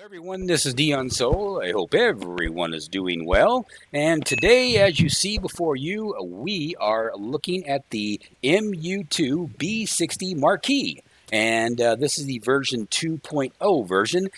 Everyone, this is Dion Soul. I hope everyone is doing well. And today, as you see before you, we are looking at the MU2-B60 marquee. And this is the version 2.0 version.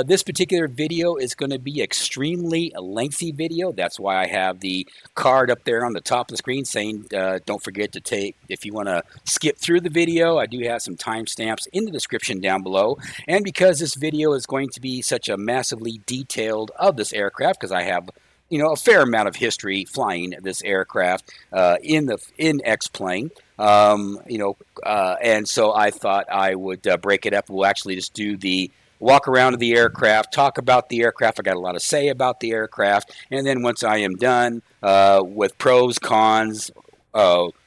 This particular video is going to be extremely lengthy video. That's why I have the card up there on the top of the screen saying don't forget to take, if you want to skip through the video, I do have some timestamps in the description down below. And because this video is going to be such a massively detailed of this aircraft, because I have a fair amount of history flying this aircraft in X-plane. And so I thought I would break it up. We'll actually just do the walk around of the aircraft, talk about the aircraft. I got a lot to say about the aircraft, and then once I am done with pros, cons,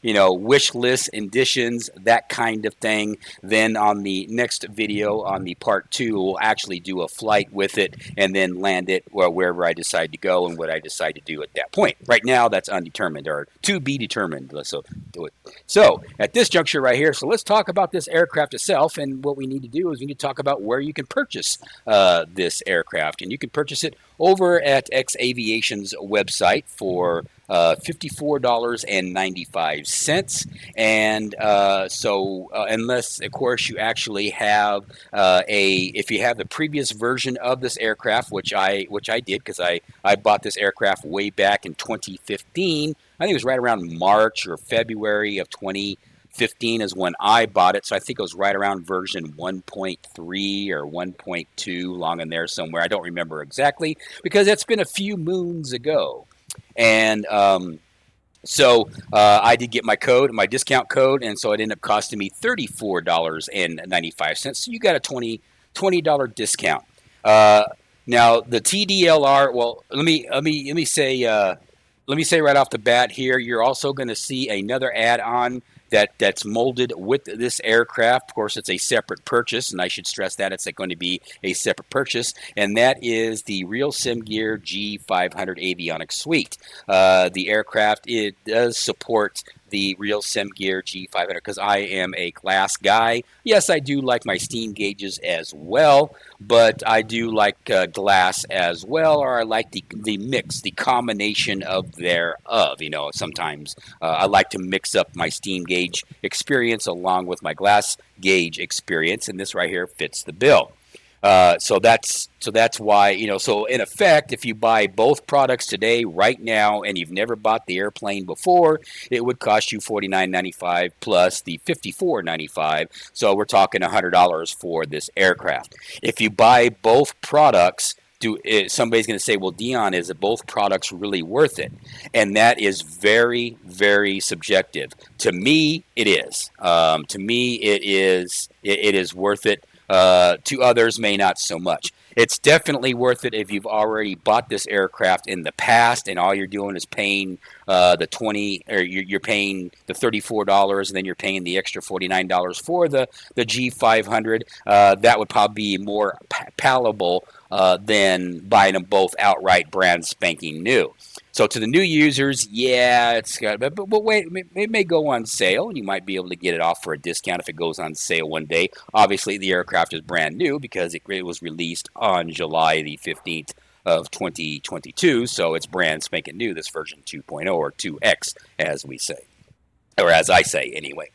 wish lists, additions, that kind of thing. Then on the next video, on the part 2, we'll actually do a flight with it and then land it wherever I decide to go and what I decide to do at that point. Right now, that's undetermined or to be determined. So do it. So at this juncture right here, so let's talk about this aircraft itself. And what we need to do is we need to talk about where you can purchase this aircraft. And you can purchase it over at X Aviation's website for $54.95, and so unless, of course, you actually have if you have the previous version of this aircraft, which I did, because I bought this aircraft way back in 2015. I think it was right around March or February of 2015 is when I bought it, so I think it was right around version 1.3 or 1.2, along in there somewhere. I don't remember exactly because it's been a few moons ago. And so I did get my discount code, and so it ended up costing me $34.95. So you got a $20 discount. Now the TDLR. Well, let me say right off the bat here, you're also going to see another add-on that's molded with this aircraft. Of course, it's a separate purchase, and I should stress that it's going to be a separate purchase, and that is the Real Sim Gear G500 Avionics Suite. The aircraft, it does support the Real Sim Gear G500 because I am a glass guy. Yes, I do like my steam gauges as well, but I do like glass as well, or I like the mix, the combination of thereof. Sometimes I like to mix up my steam gauge experience along with my glass gauge experience, and this right here fits the bill. So that's why, so in effect, if you buy both products today, right now, and you've never bought the airplane before, it would cost you $49.95 plus the $54.95. So we're talking $100 for this aircraft. If you buy both products, somebody's going to say, well, Dion, is it both products really worth it? And that is very, very subjective. To me, it is. To me, it is worth it. To others, may not so much. It's definitely worth it if you've already bought this aircraft in the past, and all you're doing is paying the $20, or you're paying the $34, and then you're paying the extra $49 for the G500. That would probably be more palatable than buying them both outright, brand spanking new. So to the new users, yeah, it's got, but wait, it may go on sale, and you might be able to get it off for a discount if it goes on sale one day. Obviously, the aircraft is brand new because it was released on July the 15th of 2022, so it's brand spanking new, this version 2.0 or 2X, as we say, or as I say anyway.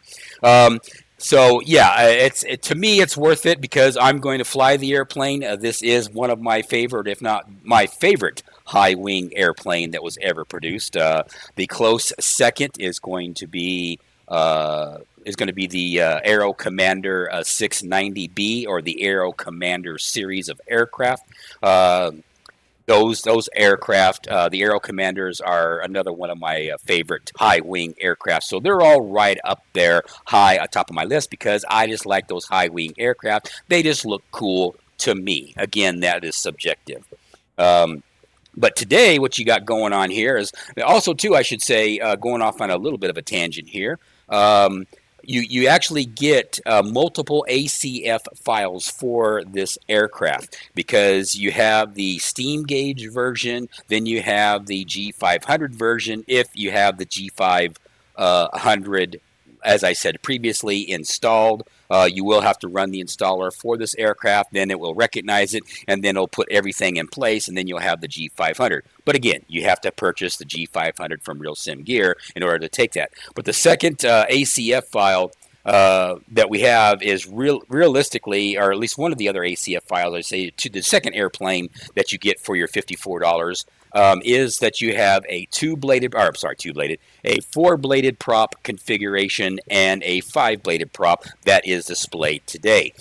So yeah, to me it's worth it because I'm going to fly the airplane. This is one of my favorite, if not my favorite, high wing airplane that was ever produced. The close second is going to be the Aero Commander 690B, or the Aero Commander series of aircraft. Those aircraft, the Aero Commanders, are another one of my favorite high wing aircraft. So they're all right up there, high on top of my list, because I just like those high wing aircraft. They just look cool to me. Again, that is subjective. But today, what you got going on here is also, too, I should say, going off on a little bit of a tangent here. You actually get multiple ACF files for this aircraft, because you have the steam gauge version, then you have the G500 version if you have the G500, as I said previously, installed. you will have to run the installer for this aircraft. Then it will recognize it, and then it'll put everything in place, and then you'll have the G500. But again, you have to purchase the G500 from Real Sim Gear in order to take that. But the second ACF file that we have is realistically, or at least one of the other ACF files, I say, to the second airplane that you get for your $54, is that you have a a four-bladed prop configuration and a five-bladed prop that is displayed today.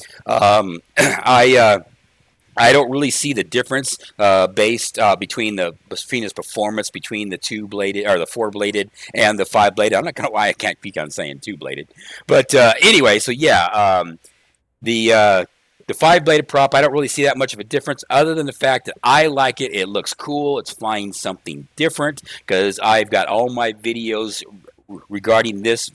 I don't really see the difference based between its performance between the two-bladed or the four-bladed and the five-bladed. I'm not gonna lie, I can't keep on saying two-bladed, but anyway, so yeah, the five-bladed prop, I don't really see that much of a difference, other than the fact that I like it. It looks cool. It's flying something different because I've got all my videos regarding this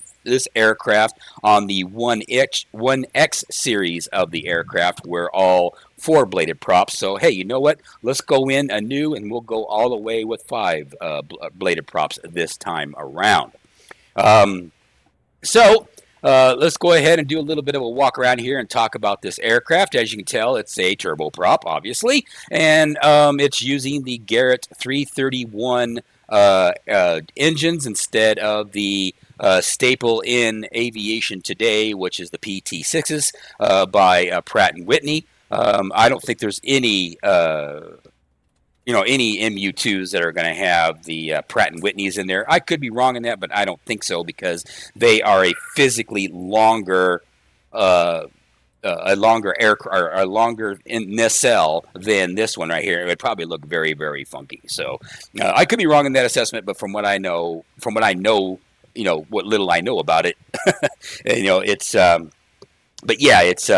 aircraft on the 1X series of the aircraft. We're all four-bladed props. So hey, you know what? Let's go in anew, and we'll go all the way with five-bladed props this time around. Let's go ahead and do a little bit of a walk around here and talk about this aircraft. As you can tell, it's a turboprop, obviously, and it's using the Garrett 331 engines instead of the staple in aviation today, which is the PT6s by Pratt & Whitney. I don't think there's any any MU2s that are going to have the Pratt & Whitneys in there. I could be wrong in that, but I don't think so because they are a physically longer nacelle than this one right here. It would probably look very, very funky. So I could be wrong in that assessment, but from what I know, what little I know about it, it's. But yeah, it's.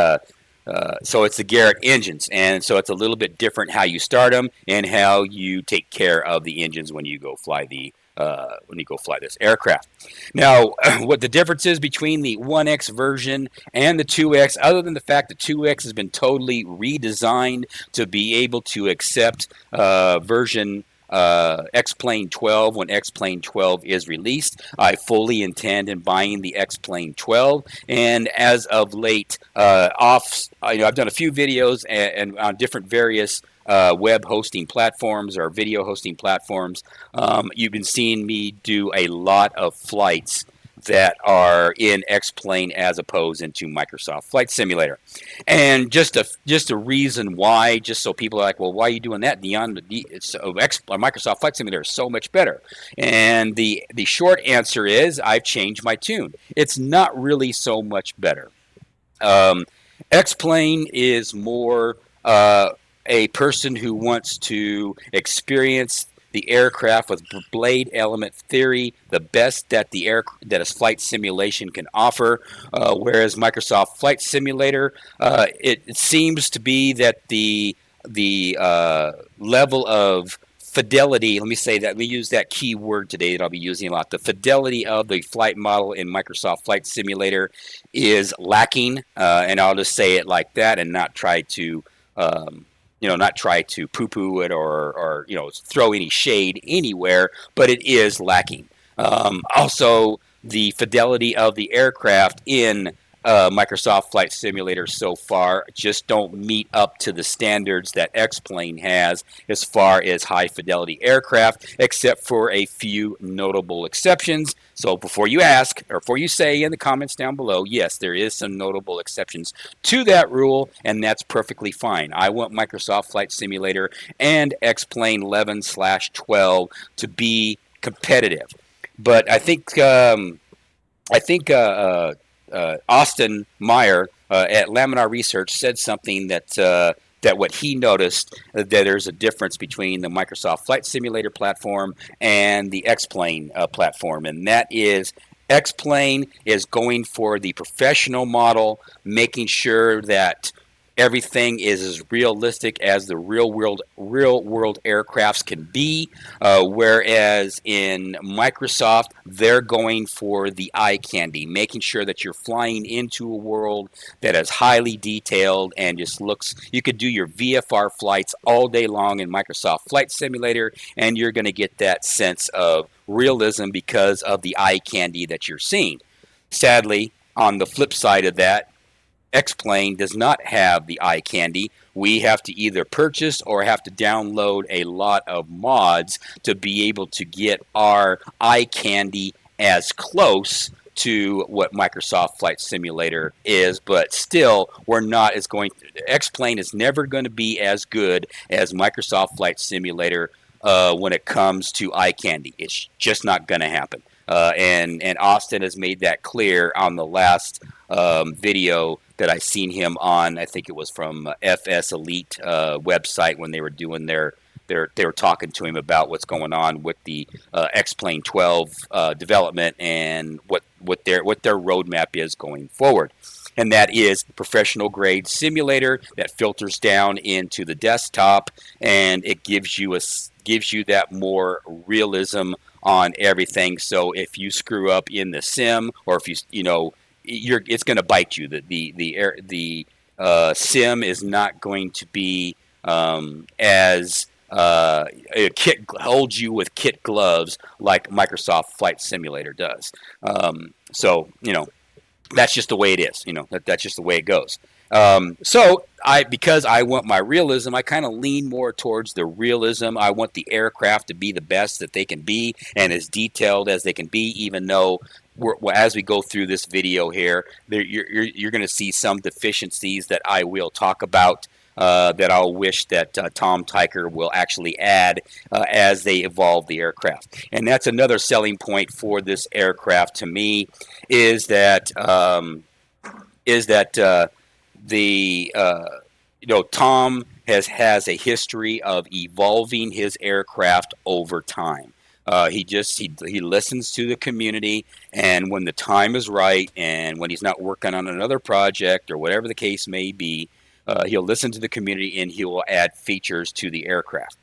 So it's the Garrett engines, and so it's a little bit different how you start them and how you take care of the engines when you go fly this aircraft. Now, what the difference is between the 1X version and the 2X, other than the fact that 2X has been totally redesigned to be able to accept version X-Plane 12 when X-Plane 12 is released. I fully intend in buying the X-Plane 12, and as of late, I've done a few videos and on different various web hosting platforms or video hosting platforms. You've been seeing me do a lot of flights that are in X-Plane as opposed into Microsoft Flight Simulator. And just a reason why, just so people are like, well, why are you doing that? Microsoft Flight Simulator is so much better. And the short answer is I've changed my tune. It's not really so much better. X-Plane is more a person who wants to experience the aircraft with blade element theory, the best that that a flight simulation can offer. Whereas Microsoft Flight Simulator, it seems to be that the level of fidelity, let me use that key word today that I'll be using a lot. The fidelity of the flight model in Microsoft Flight Simulator is lacking, and I'll just say it like that and not try to poo-poo it or throw any shade anywhere, but it is lacking. Also, the fidelity of the aircraft in Microsoft Flight Simulator so far just don't meet up to the standards that X-Plane has as far as high-fidelity aircraft, except for a few notable exceptions. So before you ask, or before you say in the comments down below, yes, there is some notable exceptions to that rule, and that's perfectly fine. I want Microsoft Flight Simulator and X-Plane 11/12 to be competitive. But I think Austin Meyer at Laminar Research said something that what he noticed, that there's a difference between the Microsoft Flight Simulator platform and the X-Plane platform, and that is X-Plane is going for the professional model, making sure that everything is as realistic as the real world aircrafts can be, whereas in Microsoft, they're going for the eye candy, making sure that you're flying into a world that is highly detailed and just looks, you could do your VFR flights all day long in Microsoft Flight Simulator, and you're going to get that sense of realism because of the eye candy that you're seeing. Sadly, on the flip side of that, X-Plane does not have the eye candy. We have to either purchase or have to download a lot of mods to be able to get our eye candy as close to what Microsoft Flight Simulator is, but still, we're not as going. X-Plane is never going to be as good as Microsoft Flight Simulator when it comes to eye candy. It's just not going to happen. And Austin has made that clear on the last video that I seen him on. I think it was from FS Elite website when they were doing they were talking to him about what's going on with the X-Plane 12 development and what their roadmap is going forward. And that is professional grade simulator that filters down into the desktop, and it gives you that more realism on everything. So if you screw up in the sim, or if it's going to bite you. The sim is not going to be as kit holds you with kit gloves like Microsoft Flight Simulator does. So that's just the way it is. That's just the way it goes. So because I want my realism, I kind of lean more towards the realism. I want the aircraft to be the best that they can be and as detailed as they can be, even though as we go through this video here, you're going to see some deficiencies that I will talk about that I'll wish that Tom Tykwer will actually add as they evolve the aircraft. And that's another selling point for this aircraft to me is that Tom has a history of evolving his aircraft over time. He listens to the community, and when the time is right, and when he's not working on another project or whatever the case may be, he'll listen to the community and he will add features to the aircraft.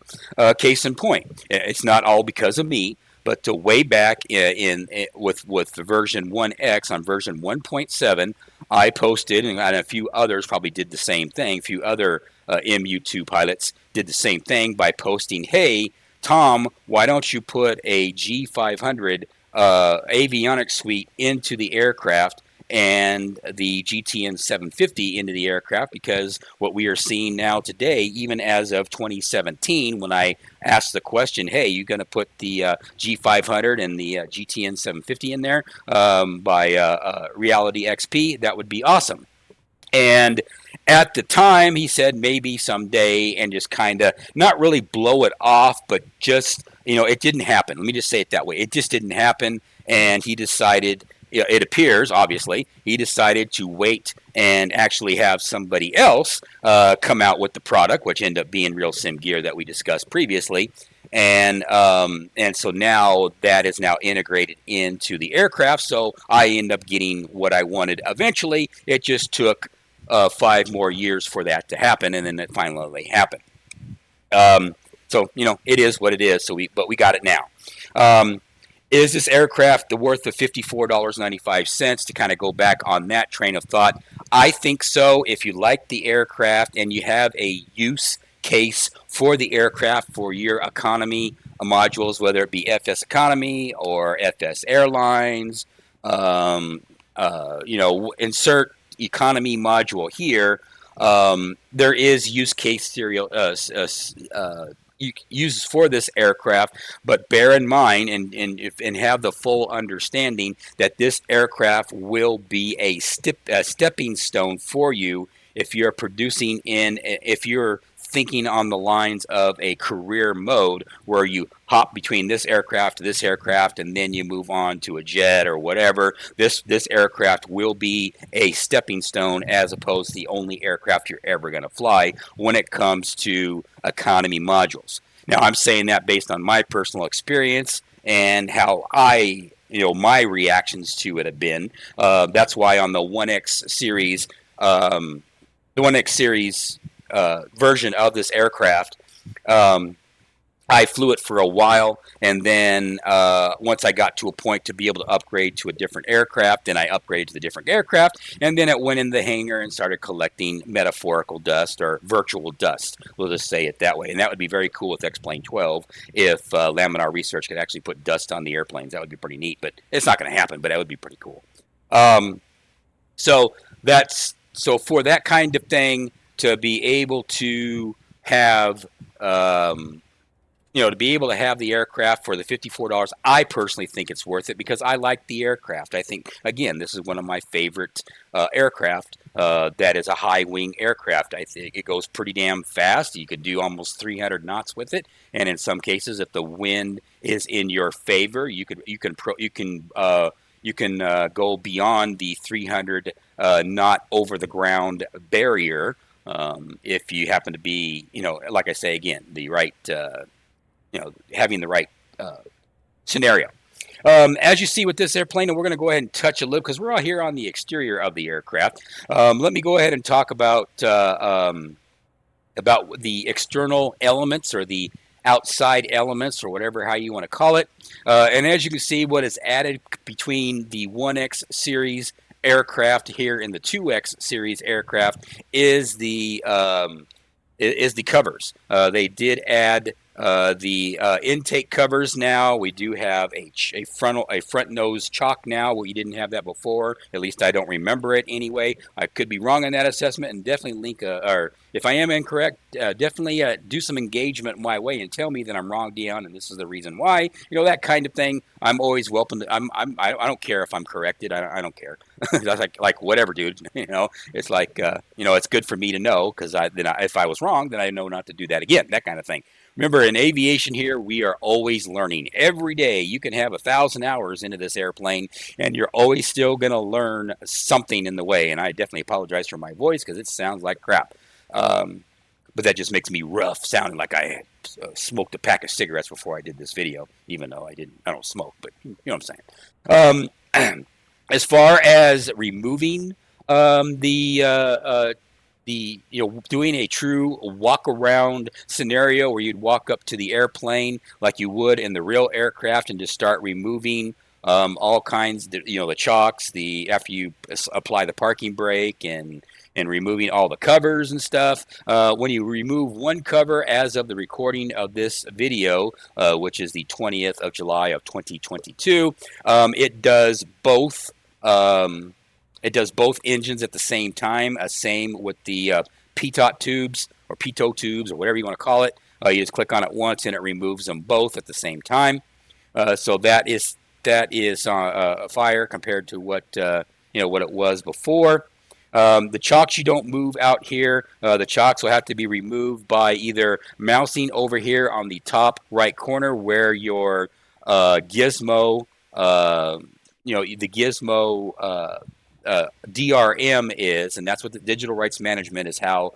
Case in point, it's not all because of me, but way back with the version 1X on version 1.7, I posted, and a few others probably did the same thing. A few other MU2 pilots did the same thing by posting, "Hey, Tom, why don't you put a G500 avionics suite into the aircraft and the GTN 750 into the aircraft?" Because what we are seeing now today, even as of 2017, when I asked the question, "Hey, you going to put the G500 and the GTN 750 in there by Reality XP? That would be awesome." And at the time, he said maybe someday, and just kind of not really blow it off, but just, it didn't happen. Let me just say it that way. It just didn't happen. And he decided, it appears, obviously, he decided to wait and actually have somebody else come out with the product, which ended up being Real Sim Gear that we discussed previously. And so now that is now integrated into the aircraft. So I end up getting what I wanted eventually. It just took 5 more years for that to happen, and then it finally happened. So it is what it is. But we got it now. Is this aircraft worth of $54.95? To kind of go back on that train of thought, I think so. If you like the aircraft and you have a use case for the aircraft for your economy modules, whether it be FS Economy or FS Airlines, insert economy module here. There is use case serial uses for this aircraft, but bear in mind and have the full understanding that this aircraft will be a stepping stone for you if you're if you're thinking on the lines of a career mode where you hop between this aircraft to this aircraft and then you move on to a jet or whatever. This aircraft will be a stepping stone as opposed to the only aircraft you're ever going to fly when it comes to economy modules. Now, I'm saying that based on my personal experience and how my reactions to it have been. That's why on the 1X series, version of this aircraft, I flew it for a while, and then once I got to a point to be able to upgrade to a different aircraft, then I upgraded to the different aircraft, and then it went in the hangar and started collecting metaphorical dust or virtual dust. We'll just say it that way. And that would be very cool with X-Plane 12 if Laminar Research could actually put dust on the airplanes. That would be pretty neat, but it's not going to happen, but that would be pretty cool. So that's So for that kind of thing to be able to have to be able to have the aircraft for the $54, I personally think it's worth it because I like the aircraft. I think, again, this is one of my favorite aircraft that is a high wing aircraft. I think it goes pretty damn fast. You could do almost 300 knots with it, and in some cases, if the wind is in your favor, you can go beyond the 300 knot over the ground barrier if you happen to be, like I say again, the right. Having the right scenario. As you see with this airplane, and we're going to go ahead and touch a little because we're all here on the exterior of the aircraft. Let me go ahead and talk about the external elements or the outside elements or whatever how you want to call it. And as you can see, what is added between the 1X series aircraft here in the 2X series aircraft is the covers. They did add the intake covers now. We do have a front nose chock now. We didn't have that before. At least I don't remember it anyway. I could be wrong on that assessment, and definitely link or if I am incorrect, definitely do some engagement my way and tell me that I'm wrong, Dion, and this is the reason why. That kind of thing. I'm always welcome to. I don't care if I'm corrected. I don't care. That's like whatever, dude. It's like it's good for me to know because if I was wrong, then I know not to do that again. That kind of thing. Remember, in aviation here, we are always learning. Every day, you can have 1,000 hours into this airplane, and you're always still going to learn something in the way. And I definitely apologize for my voice because it sounds like crap. But that just makes me rough, sounding like I smoked a pack of cigarettes before I did this video, even though I don't smoke, but you know what I'm saying. As far as removing doing a true walk around scenario where you'd walk up to the airplane like you would in the real aircraft and just start removing all kinds, the chocks, after you apply the parking brake and removing all the covers and stuff. When you remove one cover as of the recording of this video, which is the 20th of July of 2022, it does both. It does both engines at the same time. Same with the pitot tubes or pitot tubes or whatever you want to call it. You just click on it once and it removes them both at the same time. So that is a fire compared to what it was before. The chocks you don't move out here. The chocks will have to be removed by either mousing over here on the top right corner where your gizmo, the gizmo DRM is, and that's what the digital rights management is how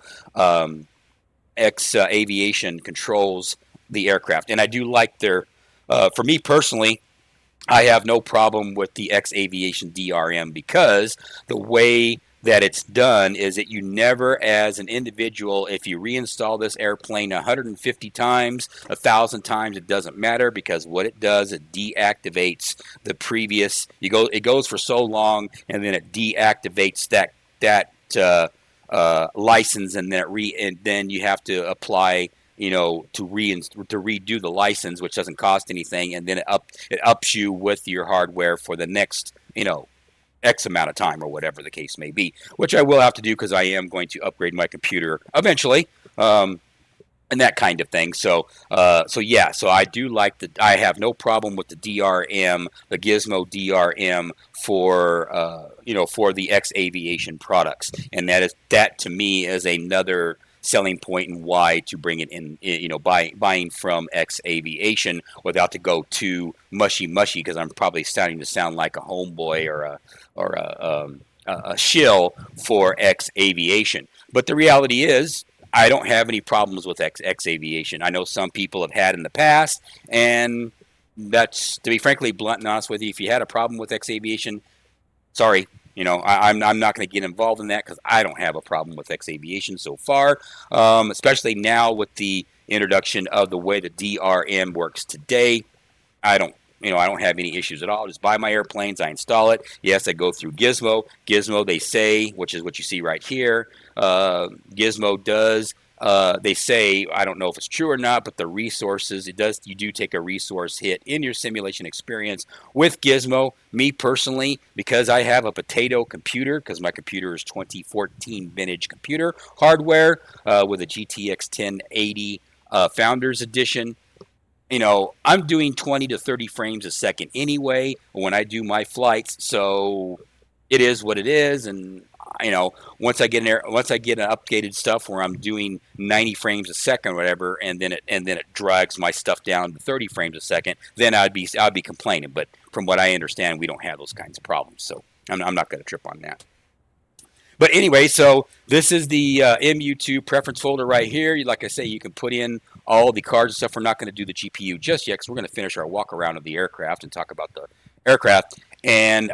X Aviation controls the aircraft. And I do like for me personally, I have no problem with the X Aviation DRM because the way that it's done is that you never, as an individual, if you reinstall this airplane 150 times, 1,000 times, it doesn't matter because what it does, it deactivates the previous. It goes for so long, and then it deactivates that license, and then you have to apply. To redo the license, which doesn't cost anything, and then it ups you with your hardware for the next X amount of time or whatever the case may be, which I will have to do because I am going to upgrade my computer eventually, and that kind of thing. So I do like I have no problem with the DRM, the Gizmo DRM for the X Aviation products, and that to me is another selling point and why to bring it in, buying from X Aviation without to go too mushy because I'm probably starting to sound like a homeboy or a shill for X Aviation. But the reality is, I don't have any problems with X Aviation. I know some people have had in the past, and that's, to be frankly blunt and honest with you, if you had a problem with X Aviation, sorry. I'm not going to get involved in that because I don't have a problem with X Aviation so far, especially now with the introduction of the way the DRM works today. I don't have any issues at all. I just buy my airplanes, I install it. Yes, I go through Gizmo. Gizmo, they say, which is what you see right here, Gizmo does they say, I don't know if it's true or not, but the resources, you do take a resource hit in your simulation experience with Gizmo. Me personally, because I have a potato computer, because my computer is 2014 vintage computer hardware with a GTX 1080 Founders Edition. I'm doing 20 to 30 frames a second anyway when I do my flights, so it is what it is. And once I get in there, once I get an updated stuff where I'm doing 90 frames a second or whatever, and then it drags my stuff down to 30 frames a second, then I'd be complaining. But from what I understand, we don't have those kinds of problems, so I'm not going to trip on that. But anyway, so this is the MU2 preference folder right here. Like I say, you can put in all the cards and stuff. We're not going to do the GPU just yet because we're going to finish our walk around of the aircraft and talk about the aircraft. And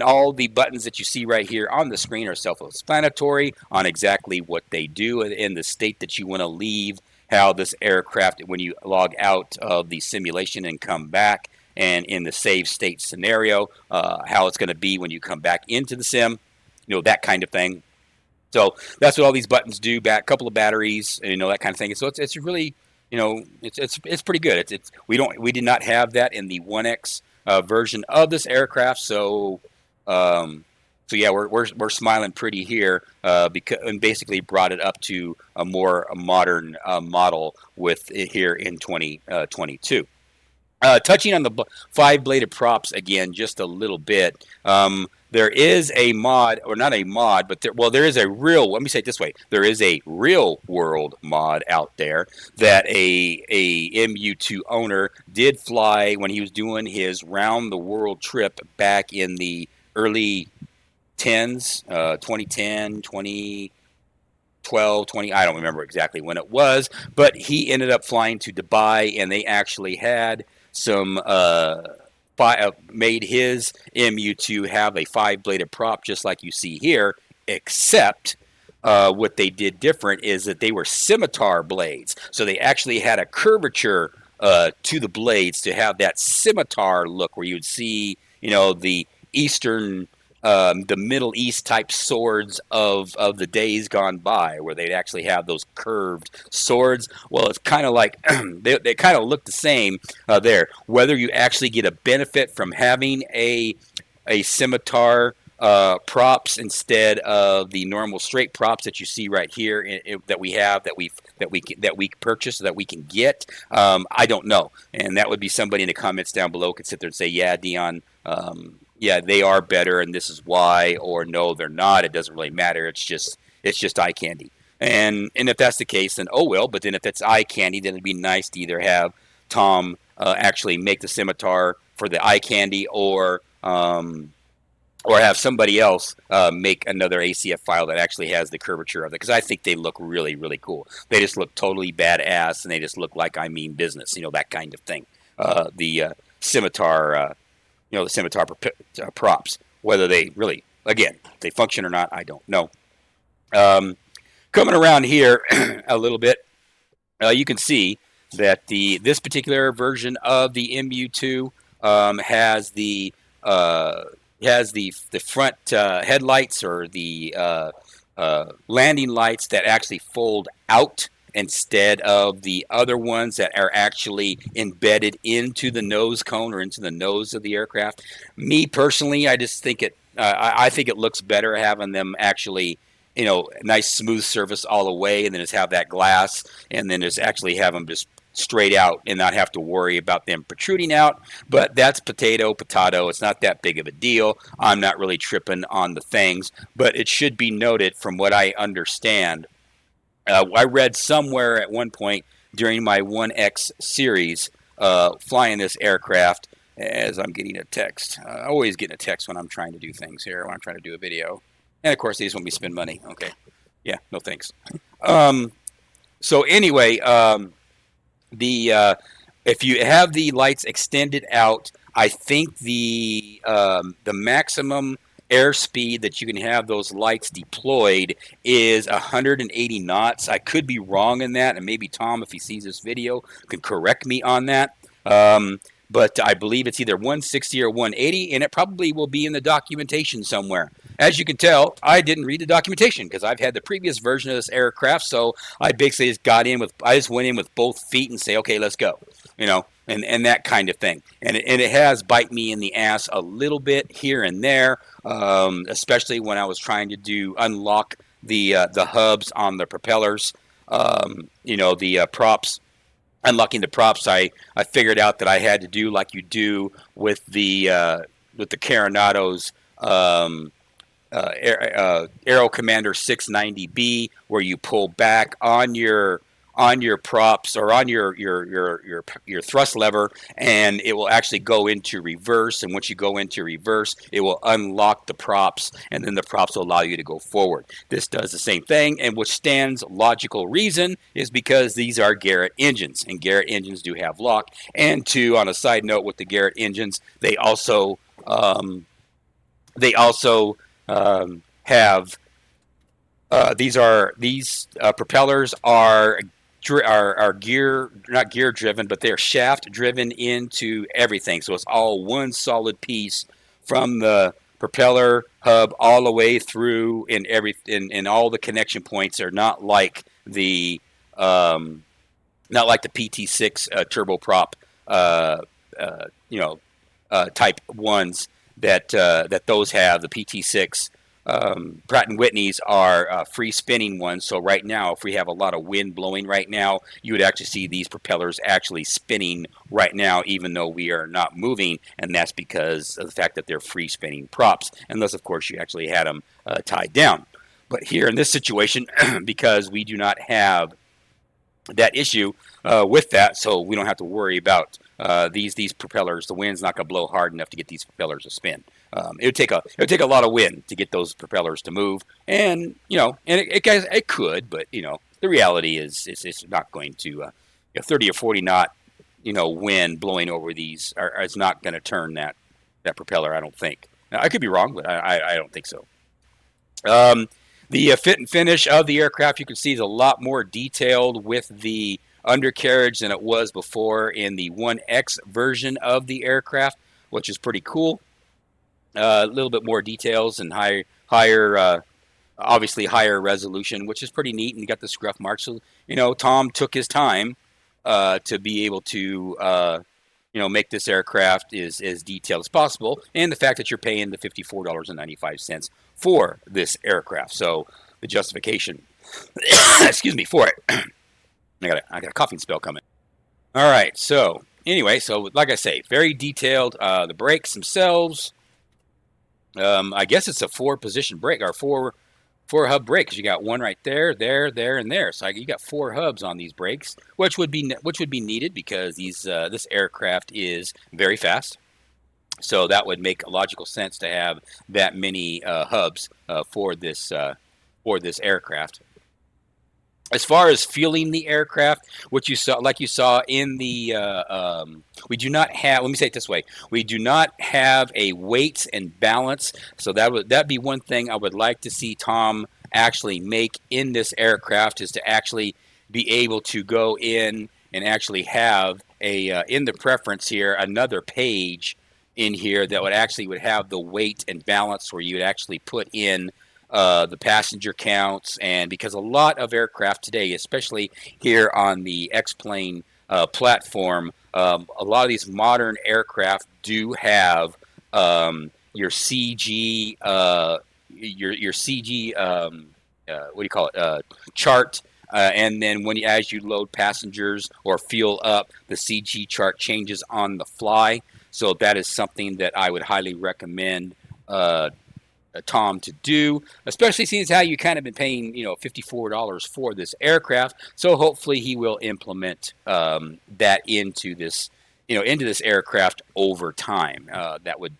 all the buttons that you see right here on the screen are self-explanatory on exactly what they do in the state that you want to leave, how this aircraft, when you log out of the simulation and come back, and in the save state scenario, how it's going to be when you come back into the sim. That kind of thing. So that's what all these buttons do. Couple of batteries, that kind of thing. So it's really, it's pretty good. We did not have that in the 1X version of this aircraft. So yeah, we're smiling pretty here because and basically brought it up to a more modern model with it here in 2022. Touching on the 5-bladed props again, just a little bit. There is a mod, or not a mod, but there is a real. Let me say it this way: there is a real world mod out there that a MU2 owner did fly when he was doing his round the world trip back in the early 10s, 2010, 2012, 20. I don't remember exactly when it was, but he ended up flying to Dubai, and they actually had some. Made his MU2 have a 5-bladed prop just like you see here, except what they did different is that they were scimitar blades. So they actually had a curvature to the blades to have that scimitar look where you would see, the Eastern, the Middle East type swords of the days gone by, where they'd actually have those curved swords. Well, it's kind of like they kind of look the same there. Whether you actually get a benefit from having a scimitar props instead of the normal straight props that you see right here that we have that we purchase that we can get, I don't know, and that would be somebody in the comments down below could sit there and say, yeah, Dion. Yeah, they are better, and this is why, or no, they're not. It doesn't really matter. It's just eye candy. And if that's the case, then oh well. But then if it's eye candy, then it'd be nice to either have Tom actually make the scimitar for the eye candy, or have somebody else make another ACF file that actually has the curvature of it. Because I think they look really, really cool. They just look totally badass, and they just look like I mean business. That kind of thing. The scimitar. The scimitar props, whether they really, again, they function or not, I don't know. Coming around here a little bit, you can see that this particular version of the MU2 has the front headlights or the landing lights that actually fold out instead of the other ones that are actually embedded into the nose cone or into the nose of the aircraft. Me personally, I just think I think it looks better having them actually, nice smooth surface all the way, and then just have that glass, and then just actually have them just straight out and not have to worry about them protruding out. But that's potato. It's not that big of a deal. I'm not really tripping on the things, but it should be noted from what I understand. I read somewhere at one point during my 1X series flying this aircraft, as I'm getting a text. I always get a text when I'm trying to do things here, when I'm trying to do a video. And, of course, these want me to spend money. Okay. Yeah, no thanks. So, anyway, if you have the lights extended out, I think the maximum airspeed that you can have those lights deployed is 180 knots. I could be wrong in that, and maybe Tom, if he sees this video, can correct me on that. but I believe it's either 160 or 180, and it probably will be in the documentation somewhere. As you can tell, I didn't read the documentation because I've had the previous version of this aircraft, so I basically just I just went in with both feet and say, okay, let's go, and that kind of thing. And it has bite me in the ass a little bit here and there, especially when I was trying to unlock the hubs on the propellers, the props. Unlocking the props, I figured out that I had to do like you do with the Coronado's Aero Commander 690B, where you pull back on your props or on your thrust lever, and it will actually go into reverse. And once you go into reverse, it will unlock the props, and then the props will allow you to go forward. This does the same thing, and which stands logical reason is because these are Garrett engines, and Garrett engines do have lock. And two, on a side note, with the Garrett engines, they also have these propellers are not gear driven, but they're shaft driven into everything. So it's all one solid piece from the propeller hub all the way through, and all the connection points are not like the PT6 turboprop type ones that those have. The PT6 Pratt & Whitney's are free spinning ones. So right now, if we have a lot of wind blowing right now, you would actually see these propellers actually spinning right now, even though we are not moving. And that's because of the fact that they're free spinning props, unless, of course, you actually had them tied down. But here in this situation, because we do not have that issue with that, so we don't have to worry about these propellers. The wind's not going to blow hard enough to get these propellers to spin. It would take a lot of wind to get those propellers to move, and it could, but the reality is it's not going to. 30 or 40 knot wind blowing over these is not going to turn that propeller. I don't think. Now, I could be wrong, but I don't think so. The fit and finish of the aircraft, you can see, is a lot more detailed with the undercarriage than it was before in the 1X version of the aircraft, which is pretty cool. A little bit more details and higher, obviously higher resolution, which is pretty neat. And you got the scruff marks. So, Tom took his time to be able to, make this aircraft as detailed as possible. And the fact that you're paying the $54.95 for this aircraft. So the justification, excuse me, for it. I got a coughing spell coming. All right. So anyway, like I say, very detailed. The brakes themselves. I guess it's a 4-position brake, or four hub brake, because you got one right there, and there. So you got 4 hubs on these brakes, which would be needed because this aircraft is very fast. So that would make logical sense to have that many hubs for this aircraft. As far as fueling the aircraft, what you saw in the, we do not have. Let me say it this way: we do not have a weights and balance. So that'd be one thing I would like to see Tom actually make in this aircraft, is to actually be able to go in and actually have in the preference here another page in here that would have the weight and balance, where you would actually put in the passenger counts. And because a lot of aircraft today, especially here on the X-Plane platform, a lot of these modern aircraft do have your CG, your CG, what do you call it, chart. And then as you load passengers or fuel up, the CG chart changes on the fly. So that is something that I would highly recommend Tom to do, especially seeing how you kind of been paying $54 for this aircraft. So hopefully he will implement that into this aircraft over time. That would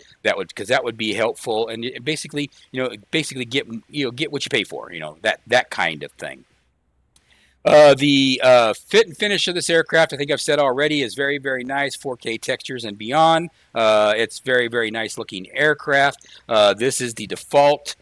be helpful, and basically get what you pay for. That kind of thing. The fit and finish of this aircraft, I think I've said already, is very, very nice. 4K textures and beyond. It's very, very nice looking aircraft. This is the default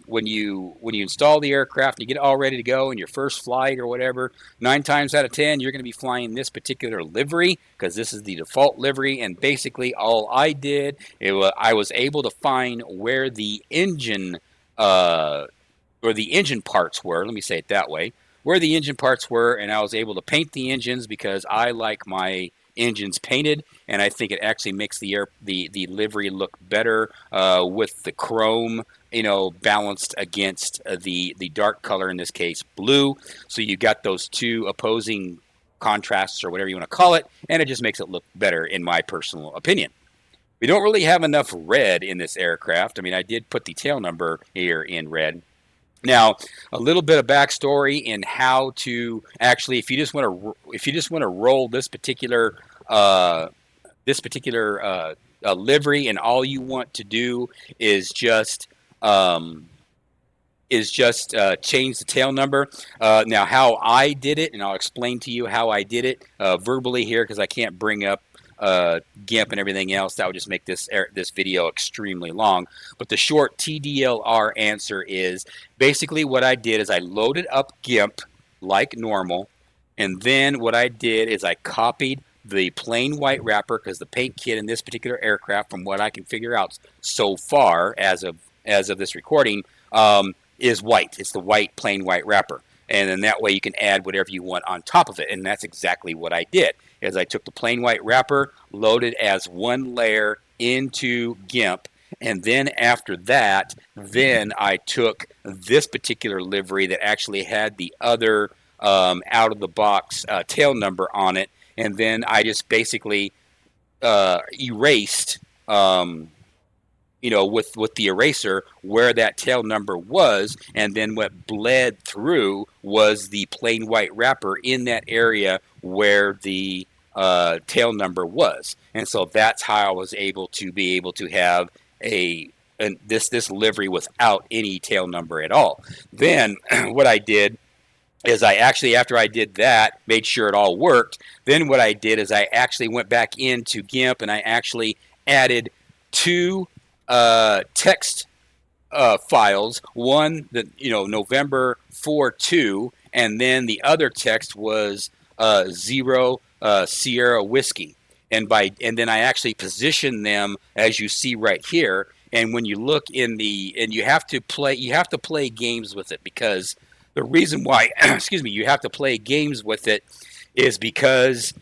when you install the aircraft and you get it all ready to go in your first flight or whatever, 9 times out of 10 you're going to be flying this particular livery because this is the default livery. And basically, all I did I was able to find where the engine uh, or the engine parts were. Let me say it that way. Where the engine parts were, and I was able to paint the engines because I like my engines painted, and I think it actually makes the livery look better with the chrome, balanced against the dark color, in this case blue. So you got those two opposing contrasts or whatever you want to call it, and it just makes it look better in my personal opinion. We don't really have enough red in this aircraft. I mean, I did put the tail number here in red. Now, a little bit of backstory in how to actually, if you just want to roll uh, this particular livery, and all you want to do is just um, change the tail number. Now, how I did it, and I'll explain to you how I did it verbally here because I can't bring up GIMP and everything else. That would just make this video extremely long. But the short TDLR answer is basically what I did is I loaded up GIMP like normal, and then what I did is I copied the plain white wrapper because the paint kit in this particular aircraft, from what I can figure out so far as of this recording, is white. It's the plain white wrapper. And then that way you can add whatever you want on top of it. And that's exactly what I did. Is I took the plain white wrapper, loaded as one layer into GIMP, and then after that, then I took this particular livery that actually had the other out-of-the-box tail number on it, and then I just basically erased with the eraser where that tail number was, and then what bled through was the plain white wrapper in that area where the tail number was. And so that's how I was able to have this livery without any tail number at all. Then what I did is I actually, after I did that, made sure it all worked. Then what I did is I actually went back into GIMP and I actually added two text files. One that November 4-2, and then the other text was 0 Sierra Whiskey. And then I actually positioned them as you see right here. And when you look and you have to play games with it, because the reason why you have to play games with it is because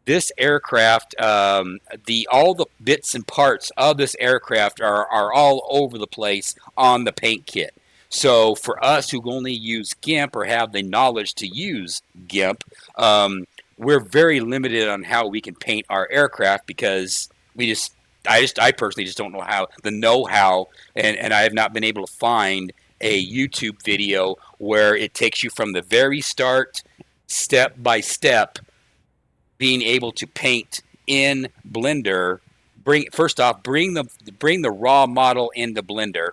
this aircraft, all the bits and parts of this aircraft are all over the place on the paint kit. So for us who only use GIMP or have the knowledge to use GIMP, we're very limited on how we can paint our aircraft because I personally just don't know how, and I have not been able to find a YouTube video where it takes you from the very start, step by step, being able to paint in Blender. Bring the raw model into Blender.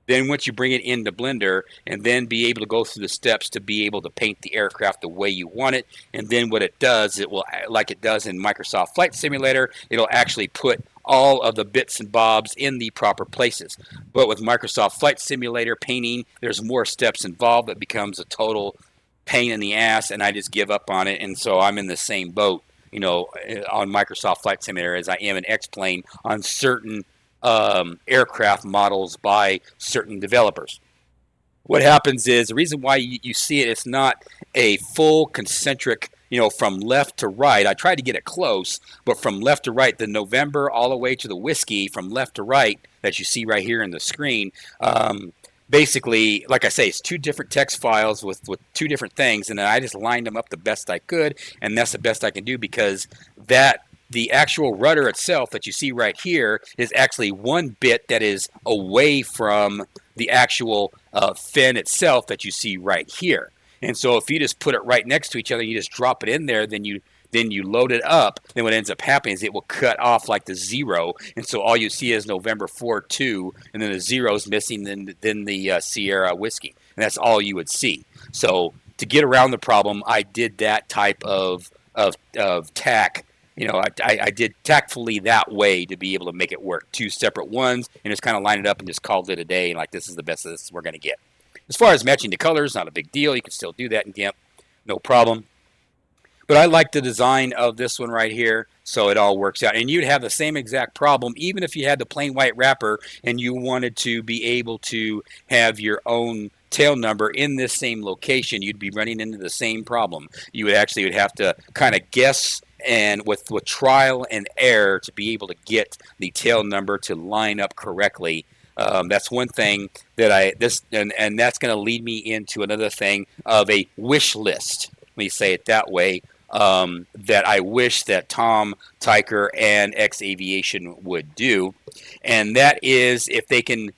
Then once you bring it into Blender, and then be able to go through the steps to be able to paint the aircraft the way you want it. And then what it does, it will, like it does in Microsoft Flight Simulator, it'll actually put all of the bits and bobs in the proper places. But with Microsoft Flight Simulator painting, there's more steps involved. It becomes a total pain in the ass, and I just give up on it. And so I'm in the same boat, on Microsoft Flight Simulator as I am in X-Plane on certain aircraft models by certain developers. What happens is the reason why you see it, it's not a full concentric, from left to right. I tried to get it close, but from left to right, the November all the way to the whiskey, from left to right, that you see right here in the screen. Basically, like I say, it's two different text files with two different things, and then I just lined them up the best I could, and that's the best I can do because the actual rudder itself that you see right here is actually one bit that is away from the actual fin itself that you see right here. And so if you just put it right next to each other, you just drop it in there, then you load it up, then what ends up happening is it will cut off like the 0. And so all you see is November 4-2, and then the 0 is missing, then the Sierra Whiskey. And that's all you would see. So to get around the problem, I did that type of tack I did tactfully that way to be able to make it work. Two separate ones, and just kind of line it up and just called it a day. And like, this is the best of this we're going to get. As far as matching the colors, not a big deal. You can still do that in GIMP, no problem. But I like the design of this one right here, so it all works out. And you'd have the same exact problem, even if you had the plain white wrapper and you wanted to be able to have your own tail number in this same location, you'd be running into the same problem. You would have to kind of guess and with trial and error to be able to get the tail number to line up correctly. That's one thing that and that's going to lead me into another thing of a wish list. Let me say it that way. That I wish that Tom Tykwer and X Aviation would do, and that is if they can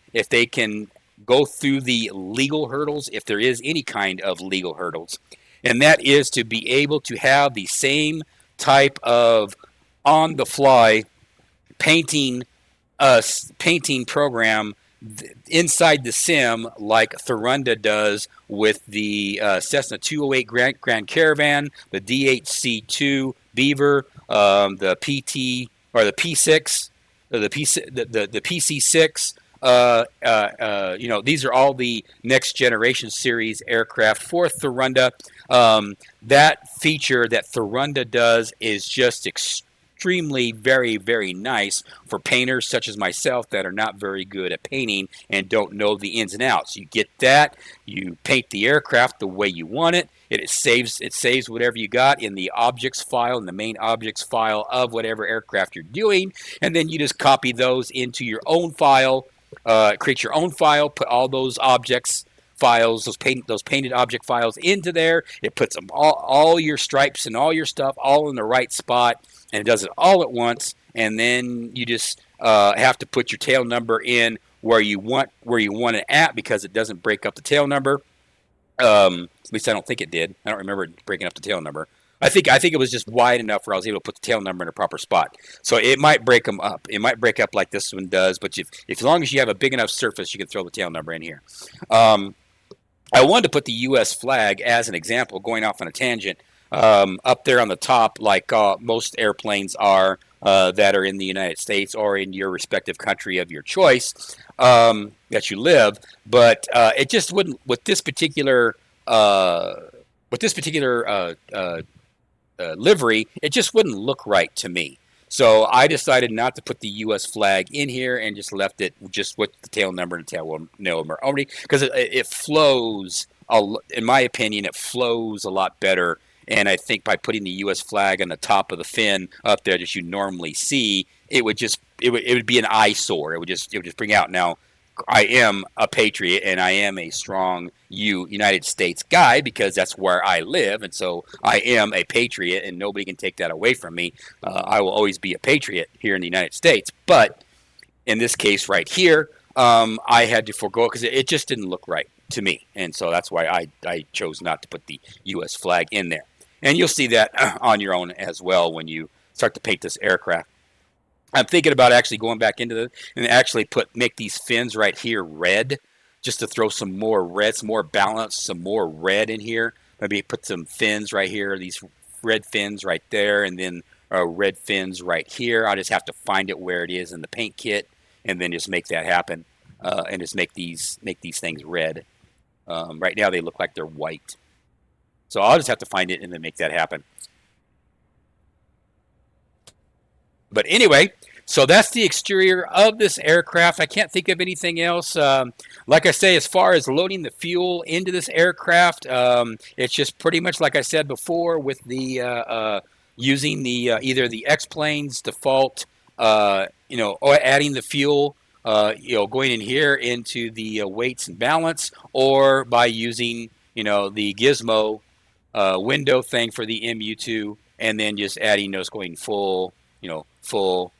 go through the legal hurdles, if there is any kind of legal hurdles, and that is to be able to have the same type of on-the-fly painting program inside the sim like Tharunda does with the Cessna 208 Grand Caravan, the DHC2 Beaver, the PT or the P6, or the PC6. These are all the next generation series aircraft for Tharunda. That feature that Tharunda does is just extremely very, very nice for painters such as myself that are not very good at painting and don't know the ins and outs. You get that, you paint the aircraft the way you want it. It saves whatever you got in the objects file, in the main objects file of whatever aircraft you're doing, and then you just copy those into your own file, create your own file, put all those objects files, those painted object files into there. It puts them all your stripes and all your stuff all in the right spot, and it does it all at once. And then you just have to put your tail number in where you want it at, because it doesn't break up the tail number. At least I don't think it did. I don't remember it breaking up the tail number. I think it was just wide enough where I was able to put the tail number in a proper spot. So it might break them up. It might break up like this one does, but if as long as you have a big enough surface, you can throw the tail number in here. I wanted to put the U.S. flag as an example, going off on a tangent, up there on the top, like most airplanes are that are in the United States or in your respective country of your choice that you live. But it just wouldn't, with this particular livery, it just wouldn't look right to me. So I decided not to put the U.S. flag in here and just left it just with the tail number and tail number only, because it flows, in my opinion, it flows a lot better. And I think by putting the U.S. flag on the top of the fin up there that you normally see, it would be an eyesore. It would just bring out. Now, I am a patriot and I am a strong United States guy because that's where I live, and so I am a patriot, and nobody can take that away from me. I will always be a patriot here in the United States. But in this case right here, I had to forego it because it just didn't look right to me, and so that's why I chose not to put the U.S. flag in there. And you'll see that on your own as well when you start to paint this aircraft. I'm thinking about actually going back into this and actually make these fins right here red, just to throw some more red, some more balance, some more red in here. Maybe put some fins right here, these red fins right there, and then red fins right here. I just have to find it where it is in the paint kit, and then just make that happen, and just make these things red. Right now they look like they're white, so I'll just have to find it and then make that happen. But anyway, so that's the exterior of this aircraft. I can't think of anything else. Like I say, as far as loading the fuel into this aircraft, it's just pretty much like I said before with the using the either the X-Plane's default, or adding the fuel, going in here into the weights and balance, or by using, the gizmo window thing for the MU2, and then just adding those going full, full.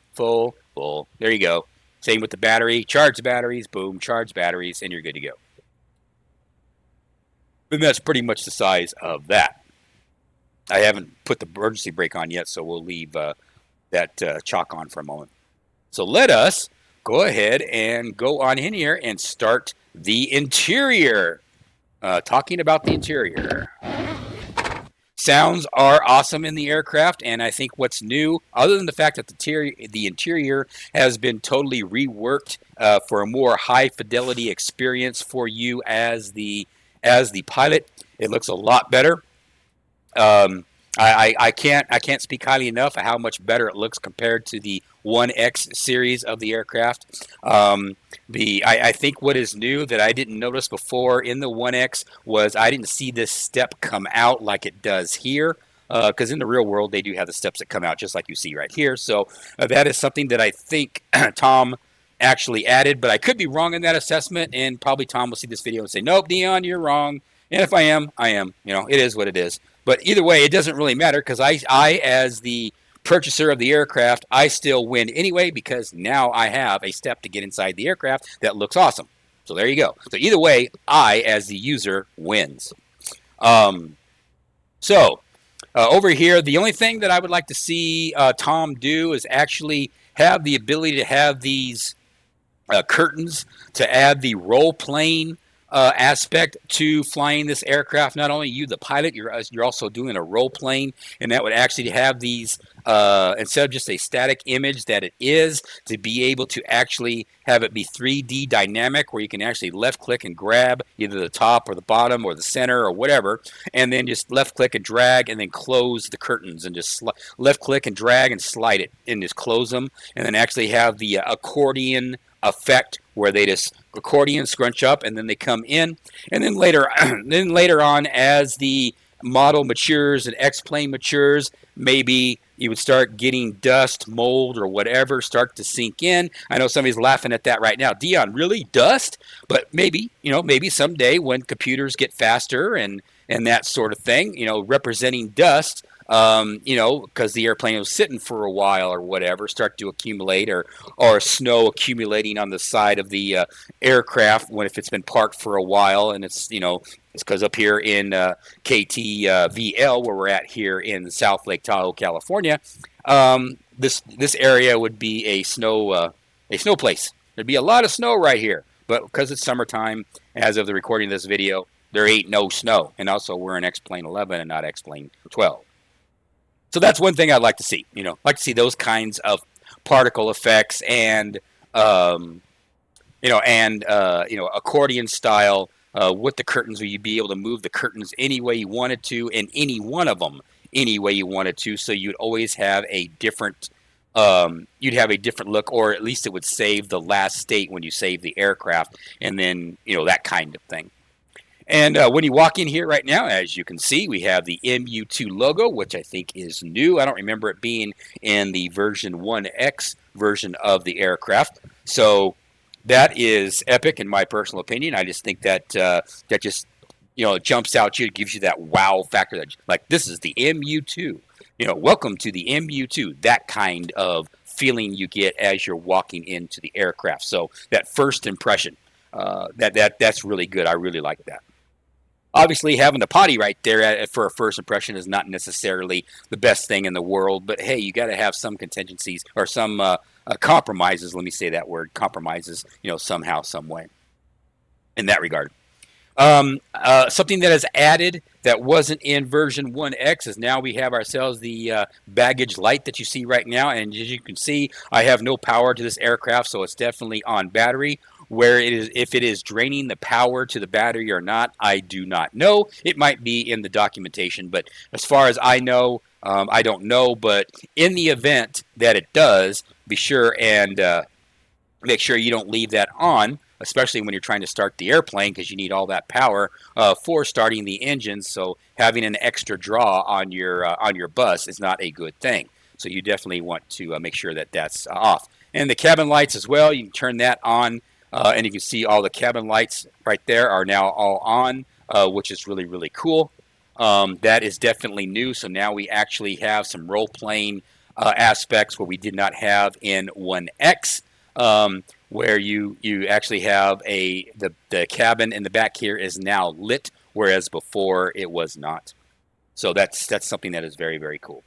There you go. Same with the battery. Charge the batteries. Boom. Charge batteries, and you're good to go. And that's pretty much the size of that. I haven't put the emergency brake on yet, so we'll leave that chalk on for a moment. So let us go ahead and go on in here and start the interior. Talking about the interior. Sounds are awesome in the aircraft, and I think what's new, other than the fact that the interior has been totally reworked for a more high fidelity experience for you as the pilot, it looks a lot better. Um, I can't speak highly enough of how much better it looks compared to the 1X series of the aircraft. I think what is new that I didn't notice before in the 1X was I didn't see this step come out like it does here. Because in the real world, they do have the steps that come out just like you see right here. So that is something that I think Tom actually added, but I could be wrong in that assessment, and probably Tom will see this video and say, nope, Dion, you're wrong. And if I am, I am. It is what it is. But either way, it doesn't really matter because I, as the purchaser of the aircraft, I still win anyway because now I have a step to get inside the aircraft that looks awesome. So there you go. So either way, I, as the user, wins. Over here, the only thing that I would like to see Tom do is actually have the ability to have these curtains to add the role playing aspect to flying this aircraft. Not only you, the pilot, you're also doing a role playing, and that would actually have these instead of just a static image that it is, to be able to actually have it be 3D dynamic, where you can actually left click and grab either the top or the bottom or the center or whatever, and then just left click and drag and then close the curtains, and just left click and drag and slide it and just close them, and then actually have the accordion effect where they just accordion scrunch up and then they come in, and then later on, as the model matures and X-plane matures, maybe you would start getting dust, mold, or whatever start to sink in. I know somebody's laughing at that right now. Dion, really, dust? But maybe someday when computers get faster and that sort of thing, representing dust, because the airplane was sitting for a while or whatever, start to accumulate, or snow accumulating on the side of the aircraft if it's been parked for a while, and it's because up here in KTVL, where we're at here in South Lake Tahoe, California, this area would be a snow place. There'd be a lot of snow right here, but because it's summertime, as of the recording of this video, there ain't no snow, and also we're in X-plane 11 and not X-plane 12. So that's one thing I'd like to see. Like to see those kinds of particle effects and accordion style with the curtains, where you'd be able to move the curtains any way you wanted to, and any one of them any way you wanted to. So you'd always have a different look, or at least it would save the last state when you save the aircraft, and then that kind of thing. And when you walk in here right now, as you can see, we have the MU2 logo, which I think is new. I don't remember it being in the version 1X version of the aircraft. So that is epic in my personal opinion. I just think that that just it jumps out to you. It gives you that wow factor, that like, this is the MU2. Welcome to the MU2. That kind of feeling you get as you're walking into the aircraft. So that first impression, that's really good. I really like that. Obviously, having the potty right there for a first impression is not necessarily the best thing in the world, but hey, you got to have some contingencies or some compromises. Let me say that word, compromises, somehow, some way, in that regard. Something that is added that wasn't in version 1X is now we have ourselves the baggage light that you see right now, and as you can see, I have no power to this aircraft, so it's definitely on battery. Where it is, if it is draining the power to the battery or not, I do not know. It might be in the documentation, but as far as I know, I don't know. But in the event that it does, be sure and make sure you don't leave that on, especially when you're trying to start the airplane, because you need all that power for starting the engine. So having an extra draw on your bus is not a good thing. So you definitely want to make sure that that's off. And the cabin lights as well, you can turn that on. And you can see all the cabin lights right there are now all on, which is really, really cool. That is definitely new. So now we actually have some role-playing aspects where we did not have in 1X, where you actually have the cabin in the back here is now lit, whereas before it was not. So that's something that is very, very cool.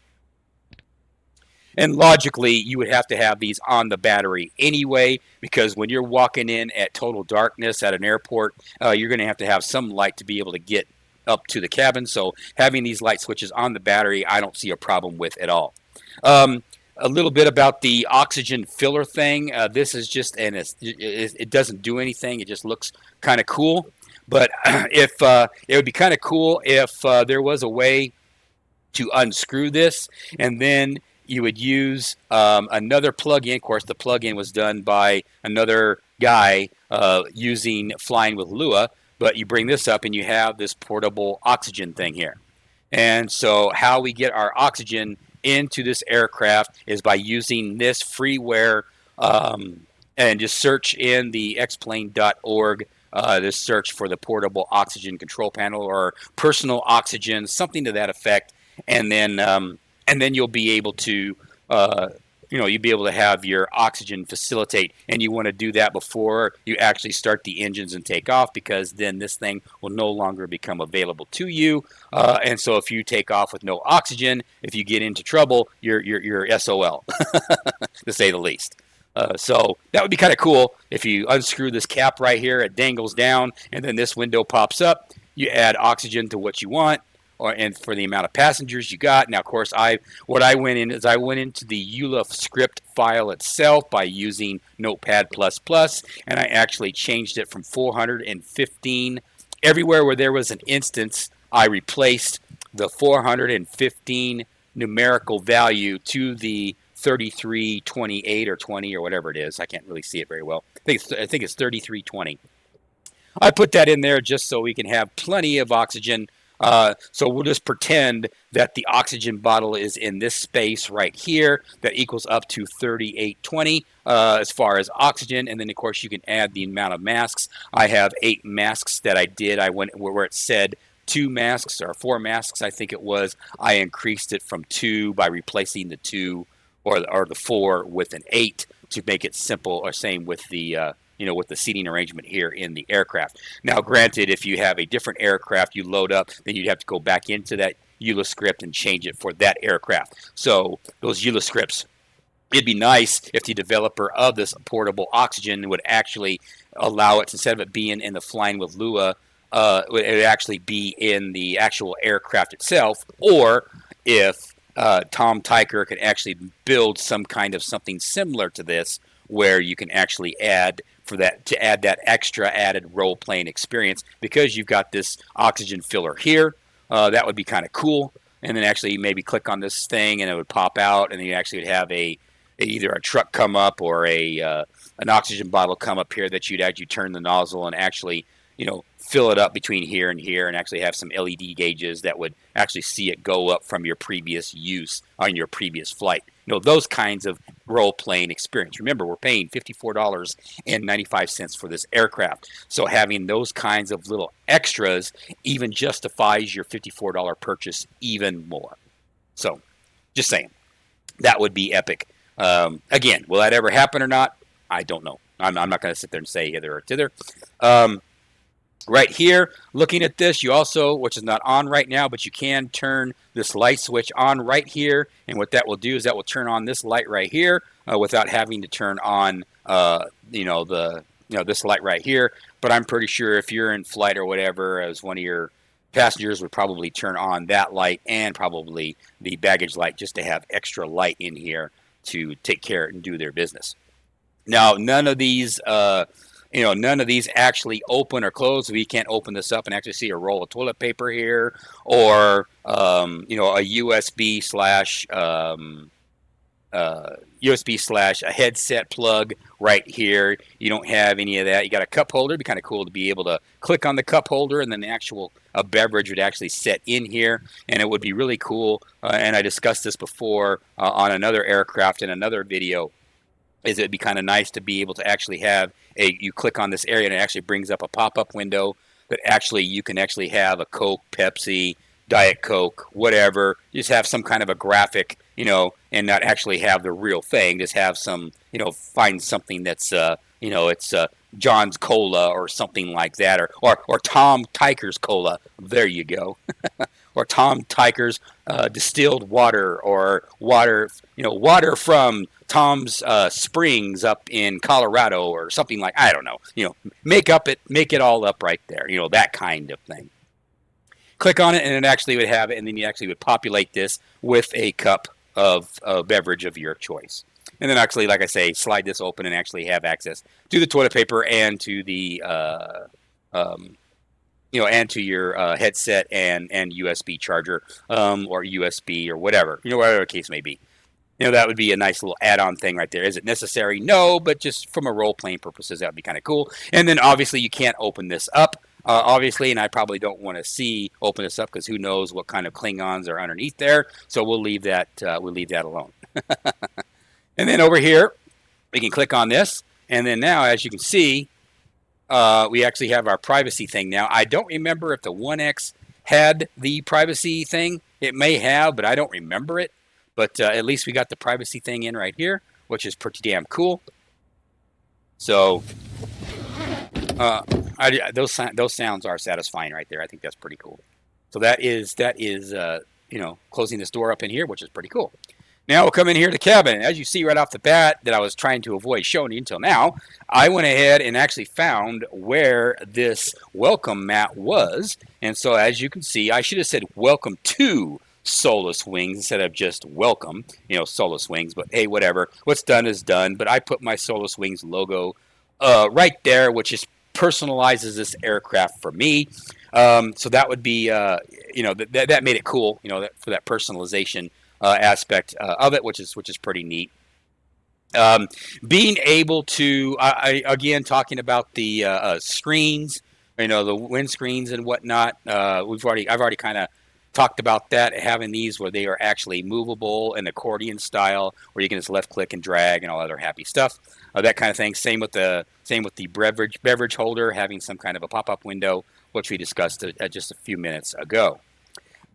And logically, you would have to have these on the battery anyway, because when you're walking in at total darkness at an airport, you're going to have some light to be able to get up to the cabin. So having these light switches on the battery, I don't see a problem with at all. A little bit about the oxygen filler thing. This is just, and it doesn't do anything. It just looks kind of cool. But if it would be kind of cool if there was a way to unscrew this, and then you would use another plug-in. Of course, the plug-in was done by another guy using Flying with Lua, but you bring this up and you have this portable oxygen thing here. And so how we get our oxygen into this aircraft is by using this freeware, and just search in the xplane.org, this search for the portable oxygen control panel or personal oxygen, something to that effect. And then you'll be able to you'll be able to have your oxygen facilitate, and you want to do that before you actually start the engines and take off, because then this thing will no longer become available to you. And so if you take off with no oxygen, if you get into trouble, you're SOL, to say the least. So that would be kind of cool if you unscrew this cap right here, it dangles down, and then this window pops up. You add oxygen to what you want, and for the amount of passengers you got. Now, of course, I went into the ULA script file itself by using Notepad++, and I actually changed it from 415. Everywhere where there was an instance, I replaced the 415 numerical value to the 3328 or 20 or whatever it is. I can't really see it very well. I think it's 3320. I put that in there just so we can have plenty of oxygen. So we'll just pretend that the oxygen bottle is in this space right here that equals up to 3820 as far as oxygen. And then, of course, you can add the amount of masks. I have 8 masks that I did. I went where it said 2 masks or 4 masks, I think it was. I increased it from 2 by replacing the 2 or the 4 with an 8 to make it simple, or same with the with the seating arrangement here in the aircraft. Now, granted, if you have a different aircraft you load up, then you'd have to go back into that EULA script and change it for that aircraft. So those EULA scripts, it'd be nice if the developer of this portable oxygen would actually allow it, instead of it being in the Flying with Lua, it would actually be in the actual aircraft itself, or if Tom Tykwer can actually build some kind of something similar to this, where you can actually add that extra added role-playing experience, because you've got this oxygen filler here. That would be kind of cool. And then actually maybe click on this thing and it would pop out, and then you actually would have either a truck come up or an oxygen bottle come up here that you'd actually turn the nozzle and actually fill it up between here and here, and actually have some LED gauges that would actually see it go up from your previous use on your previous flight. Those kinds of role-playing experience. Remember, we're paying $54.95 for this aircraft. So having those kinds of little extras even justifies your $54 purchase even more. So, just saying. That would be epic. Again, will that ever happen or not? I don't know. I'm not going to sit there and say hither or thither. Right here, looking at this, you also, which is not on right now, but you can turn this light switch on right here, and what that will do is that will turn on this light right here without having to turn on, this light right here. But I'm pretty sure if you're in flight or whatever, as one of your passengers would probably turn on that light and probably the baggage light, just to have extra light in here to take care and do their business. Now, none of these actually open or close. We can't open this up and actually see a roll of toilet paper here, or a USB/ a headset plug right here. You don't have any of that. You got a cup holder. It'd be kind of cool to be able to click on the cup holder, and then a beverage would actually set in here, and it would be really cool. And I discussed this before on another aircraft in another video. It'd be kind of nice to be able to actually have you click on this area and it actually brings up a pop-up window that actually you can actually have a Coke, Pepsi, Diet Coke, whatever. Just have some kind of a graphic, and not actually have the real thing. Just have some, find something that's, it's John's Cola or something like that, or Tom Tykwer's Cola. There you go. Or Tom Tykwer's distilled water, or water from Tom's Springs up in Colorado, or something like, I don't know. Make it all up right there. That kind of thing. Of click on it, and it actually would have it, and then you actually would populate this with a cup of beverage of your choice. And then actually, like I say, slide this open and actually have access to the toilet paper and to the and to your headset and USB charger or USB or whatever, whatever the case may be. That would be a nice little add-on thing right there. Is it necessary? No, but just from a role-playing purposes, that would be kind of cool. And then obviously you can't open this up, obviously, and I probably don't want to open this up because who knows what kind of Klingons are underneath there. So we'll leave that alone. And then over here, we can click on this, and then now, as you can see, we actually have our privacy thing now. I don't remember if the 1X had the privacy thing. It may have, but I don't remember it. But at least we got the privacy thing in right here, which is pretty damn cool. So those sounds are satisfying right there. I think that's pretty cool. So that is closing this door up in here, which is pretty cool. Now we'll come in here to the cabin. As you see right off the bat that I was trying to avoid showing you until now, I went ahead and actually found where this welcome mat was. And so as you can see, I should have said welcome to Solus Wings instead of just welcome, Solus Wings. But hey, whatever. What's done is done. But I put my Solus Wings logo right there, which just personalizes this aircraft for me. So that would be, that made it cool, for that personalization aspect of it, which is pretty neat. Being able to, again, talking about the screens, the wind screens and whatnot. I've already kind of talked about that, having these where they are actually movable and accordion style, where you can just left click and drag and all other happy stuff, that kind of thing. Same with the beverage holder, having some kind of a pop-up window, which we discussed just a few minutes ago.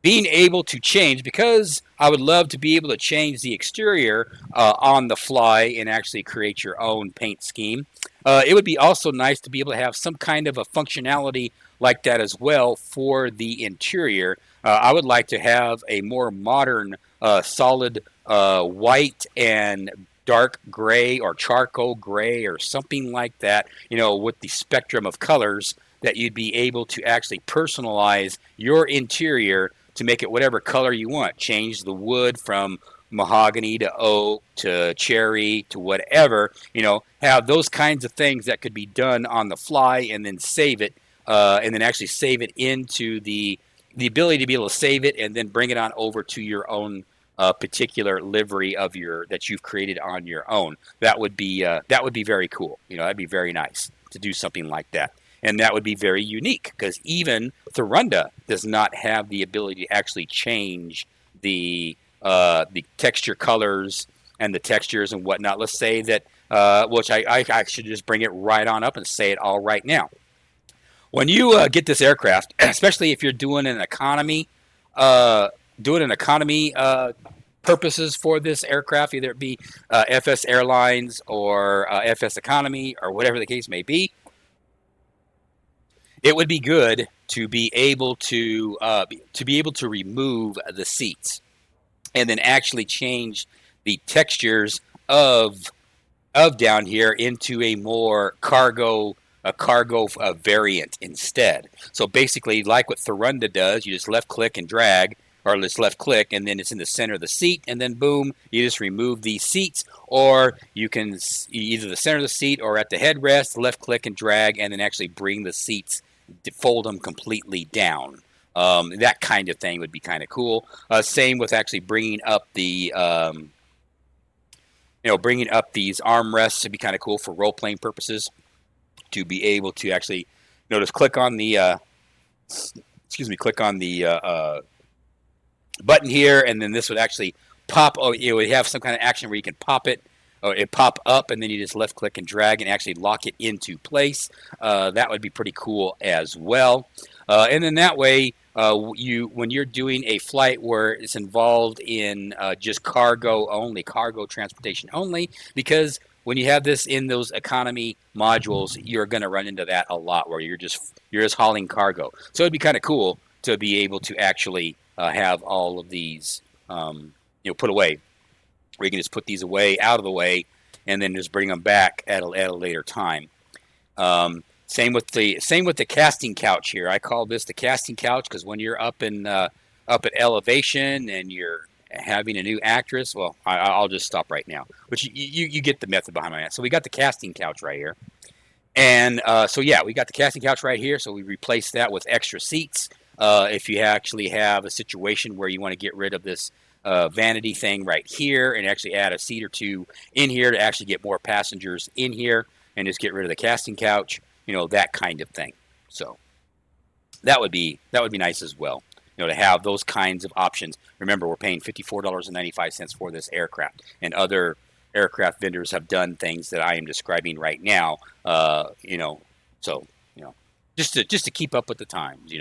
Being able to change, because I would love to be able to change the exterior on the fly and actually create your own paint scheme. It would be also nice to be able to have some kind of a functionality like that as well for the interior. I would like to have a more modern, solid white and dark gray or charcoal gray or something like that, with the spectrum of colors that you'd be able to actually personalize your interior to make it whatever color you want. Change the wood from mahogany to oak to cherry to whatever, have those kinds of things that could be done on the fly and then save it, and then actually save it into the ability to be able to save it and then bring it on over to your own particular livery that you've created on your own. That would be very cool. That'd be very nice to do something like that. And that would be very unique because even Thorunda does not have the ability to actually change the texture colors and the textures and whatnot. Let's say that, which I should just bring it right on up and say it all right now. When you get this aircraft, especially if you're doing an economy purposes for this aircraft, either it be FS Airlines or FS Economy or whatever the case may be, it would be good to be able to remove the seats and then actually change the textures of down here into a more cargo variant instead. So basically, like what Thorunda does, you just left click and drag, or just left click, and then it's in the center of the seat, and then boom, you just remove these seats, or you can either the center of the seat or at the headrest, left click and drag, and then actually bring the seats, fold them completely down. That kind of thing would be kind of cool. Same with actually bringing up the bringing up these armrests would be kind of cool for role-playing purposes, to be able to actually notice click on the button here, and then this would actually pop. It would have some kind of action where you can pop it, or it pop up, and then you just left click and drag and actually lock it into place. That would be pretty cool as well. And then that way, when you're doing a flight where it's involved in just cargo transportation only, because when you have this in those economy modules, you're going to run into that a lot, where you're just hauling cargo. So it'd be kind of cool to be able to actually have all of these put away, where you can just put these away, out of the way, and then just bring them back at a later time. Same with the casting couch here. I call this the casting couch because when you're up at elevation and you're having a new actress, well, I'll just stop right now. But you get the method behind that. So we got the casting couch right here. And so, yeah, we got the casting couch right here. So we replaced that with extra seats. If you actually have a situation where you want to get rid of this vanity thing right here and actually add a seat or two in here to actually get more passengers in here and just get rid of the casting couch, that kind of thing. So that would be nice as well, to have those kinds of options. Remember, we're paying $54.95 for this aircraft, and other aircraft vendors have done things that I am describing right now. So just to keep up with the times.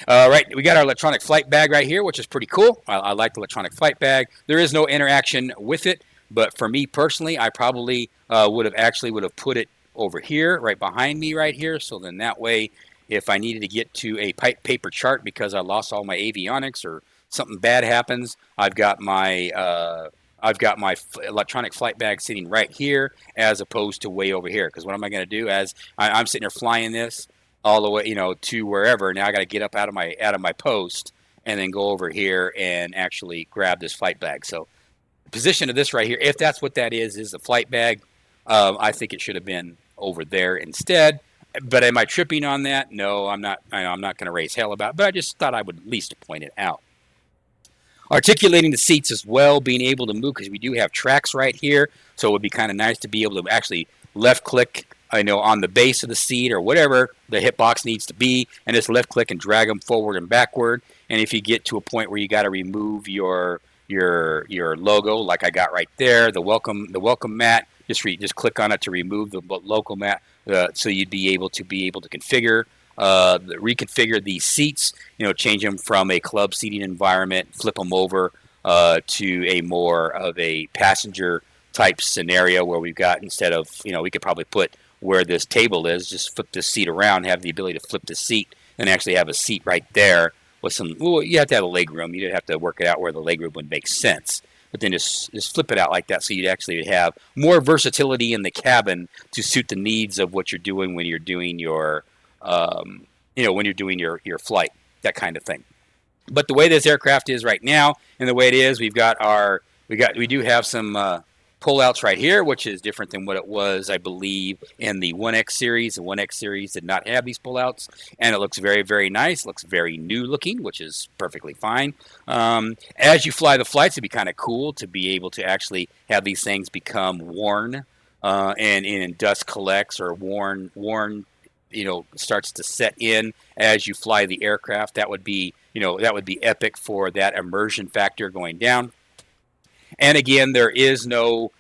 Right, we got our electronic flight bag right here, which is pretty cool. I like the electronic flight bag. There is no interaction with it, but for me personally, I probably would have put it over here, right behind me, right here. So then that way, if I needed to get to a paper chart because I lost all my avionics or something bad happens, I've got my electronic flight bag sitting right here as opposed to way over here. Because what am I going to do? As I'm sitting here flying this all the way, to wherever. Now I got to get up out of my post and then go over here and actually grab this flight bag. So the position of this right here, if that's what that is the flight bag. I think it should have been over there instead. But am I tripping on that? No, I'm not. I'm not going to raise hell about it. But I just thought I would at least point it out. Articulating the seats as well, being able to move, because we do have tracks right here. So it would be kind of nice to be able to actually left click, on the base of the seat or whatever the hitbox needs to be, and just left click and drag them forward and backward. And if you get to a point where you got to remove your logo, like I got right there, the welcome mat, just click on it to remove the logo mat, so you'd be able to configure. Reconfigure these seats, change them from a club seating environment, flip them over to a more of a passenger type scenario where we've got, instead of, we could probably put where this table is, just flip this seat around, have the ability to flip the seat and actually have a seat right there with some, you have to have a leg room. You'd have to work it out where the leg room would make sense. But then just flip it out like that, so you'd actually have more versatility in the cabin to suit the needs of what you're doing when you're doing your your flight, that kind of thing. But the way this aircraft is right now, and the way it is, we do have some pullouts right here, which is different than what it was, I believe, in the 1X series. The 1X series did not have these pullouts, and it looks very, very nice. It looks very new looking, which is perfectly fine. As you fly the flights, it'd be kind of cool to be able to actually have these things become worn, and dust collects or worn starts to set in as you fly the aircraft. That would be epic for that immersion factor going down. And again, there is no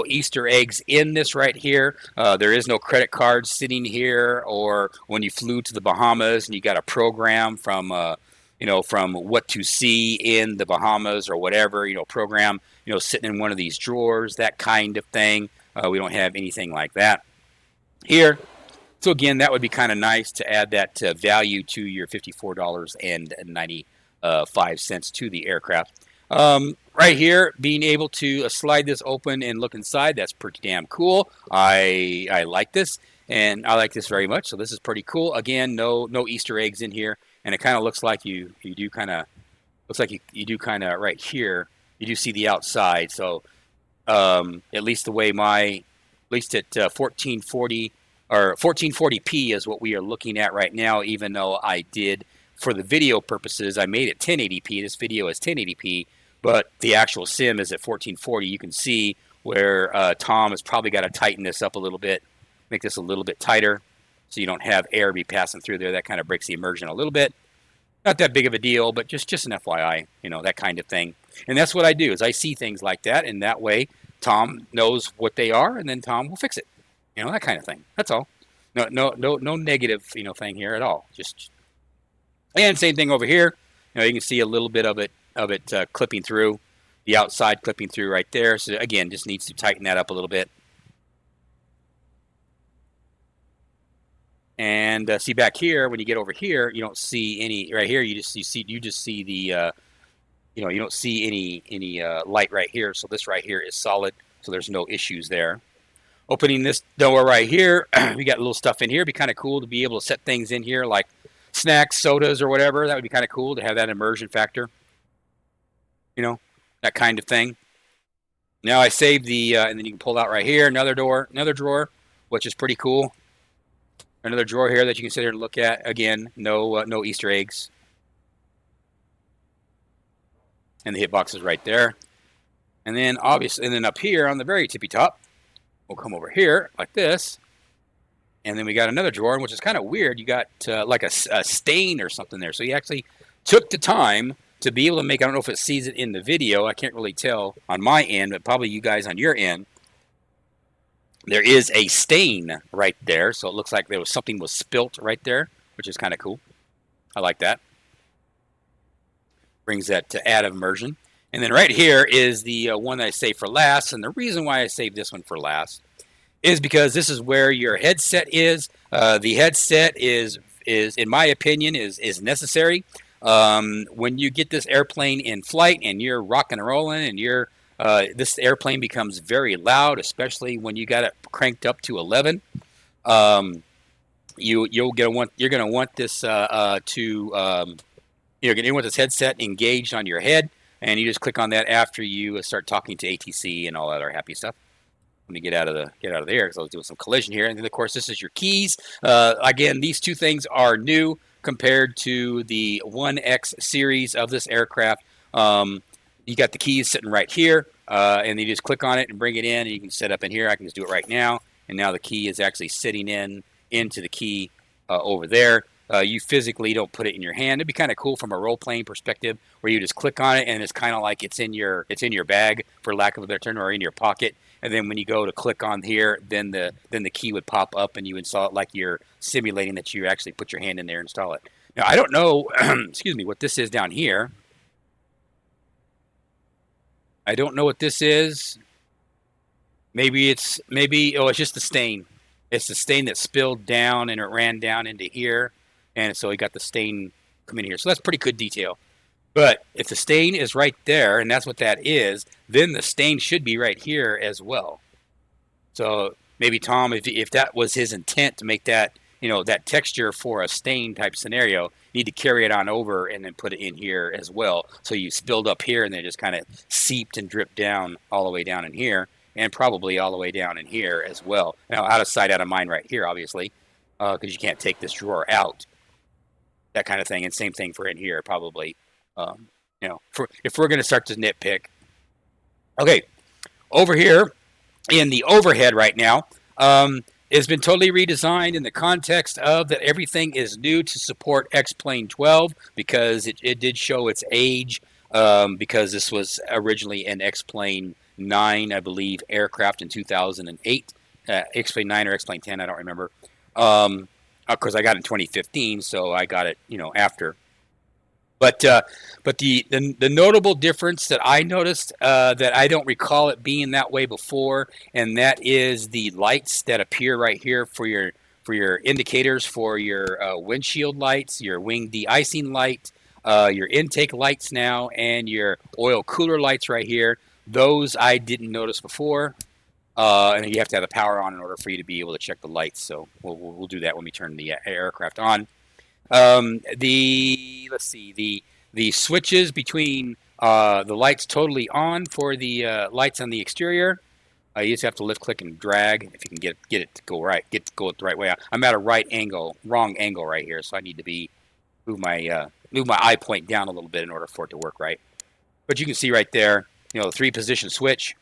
Easter eggs in this right here. There is no credit card sitting here, or when you flew to the Bahamas and you got a program from what to see in the Bahamas or whatever, program, sitting in one of these drawers, that kind of thing. We don't have anything like that here. So again, that would be kind of nice to add that value to your $54.95 to the aircraft. Right here, being able to slide this open and look inside, that's pretty damn cool. I like this, and I like this very much. So this is pretty cool. Again, no Easter eggs in here, and it kind of looks like you do kind of right here. You do see the outside. So at least at 1440. Or 1440p is what we are looking at right now, even though I did, for the video purposes, I made it 1080p. This video is 1080p, but the actual sim is at 1440. You can see where Tom has probably got to tighten this up a little bit, make this a little bit tighter, so you don't have air be passing through there. That kind of breaks the immersion a little bit. Not that big of a deal, but just an FYI, that kind of thing. And that's what I do, is I see things like that, and that way Tom knows what they are, and then Tom will fix it. That kind of thing. That's all. No negative, thing here at all. And same thing over here. You can see a little bit of it clipping through, the outside clipping through right there. So again, just needs to tighten that up a little bit. And see back here, when you get over here, you don't see any. Right here, you just see the, you don't see any light right here. So this right here is solid. So there's no issues there. Opening this door right here, we got little stuff in here. It'd be kind of cool to be able to set things in here like snacks, sodas, or whatever. That would be kind of cool to have that immersion factor, you know, that kind of thing. Now I saved the, and then you can pull out right here, another drawer, which is pretty cool. Another drawer here that you can sit here and look at. Again, no Easter eggs. And the hitbox is right there. And then obviously, and then up here on the very tippy top, we'll come over here like this. And then we got another drawer, which is kind of weird. You got like a stain or something there. So you actually took the time to be able to make, I don't know if it sees it in the video. I can't really tell on my end, but probably you guys on your end. There is a stain right there. So it looks like there was something was spilt right there, which is kind of cool. I like that. Brings that to add immersion. And then right here is the one that I saved for last. And the reason why I saved this one for last is because this is where your headset is. The headset is in my opinion, is necessary. When you get this airplane in flight and you're rocking and rolling and you're this airplane becomes very loud, especially when you got it cranked up to 11. You're gonna want this you're going to want this headset engaged on your head, and you just click on that after you start talking to ATC and all that other happy stuff. Let me get out of there because I was doing some collision here. And then, of course, this is your keys. Again, these two things are new compared to the 1X series of this aircraft. You got the keys sitting right here, and you just click on it and bring it in, and you can set up in here. I can just do it right now, and now the key is actually sitting into the key over there. You physically don't put it in your hand. It'd be kind of cool from a role-playing perspective, where you just click on it and it's kind of like it's in your bag, for lack of a better term, or in your pocket. And then when you go to click on here, then the key would pop up and you install it like you're simulating that you actually put your hand in there and install it. Now I don't know, excuse me, what this is down here. I don't know what this is. Maybe it's just the stain. It's the stain that spilled down and it ran down into here. And so we got the stain come in here. So that's pretty good detail. But if the stain is right there, and that's what that is, then the stain should be right here as well. So maybe Tom, if that was his intent to make that, that texture for a stain type scenario, you need to carry it on over and then put it in here as well. So you spilled up here and then it just kind of seeped and dripped down all the way down in here, and probably all the way down in here as well. Now, out of sight, out of mind right here, obviously, because you can't take this drawer out. That kind of thing, and same thing for in here, probably. If we're going to start to nitpick. Okay, over here in the overhead right now, it's been totally redesigned in the context of that everything is new to support X-Plane 12 because it did show its age because this was originally an X-Plane 9, I believe, aircraft in 2008. X-Plane 9 or X-Plane 10, I don't remember. Of course, I got it in 2015, so I got it, after. But the notable difference that I noticed that I don't recall it being that way before, and that is the lights that appear right here for your indicators for your windshield lights, your wing de-icing light, your intake lights now, and your oil cooler lights right here. Those I didn't notice before. And you have to have the power on in order for you to be able to check the lights. So we'll do that when we turn the aircraft on. The switches between the lights totally on for the lights on the exterior. You just have to lift, click, and drag if you can get it to go right. Go the right way. I'm at a wrong angle right here, so I need to move my eye point down a little bit in order for it to work right. But you can see right there, the 3-position switch.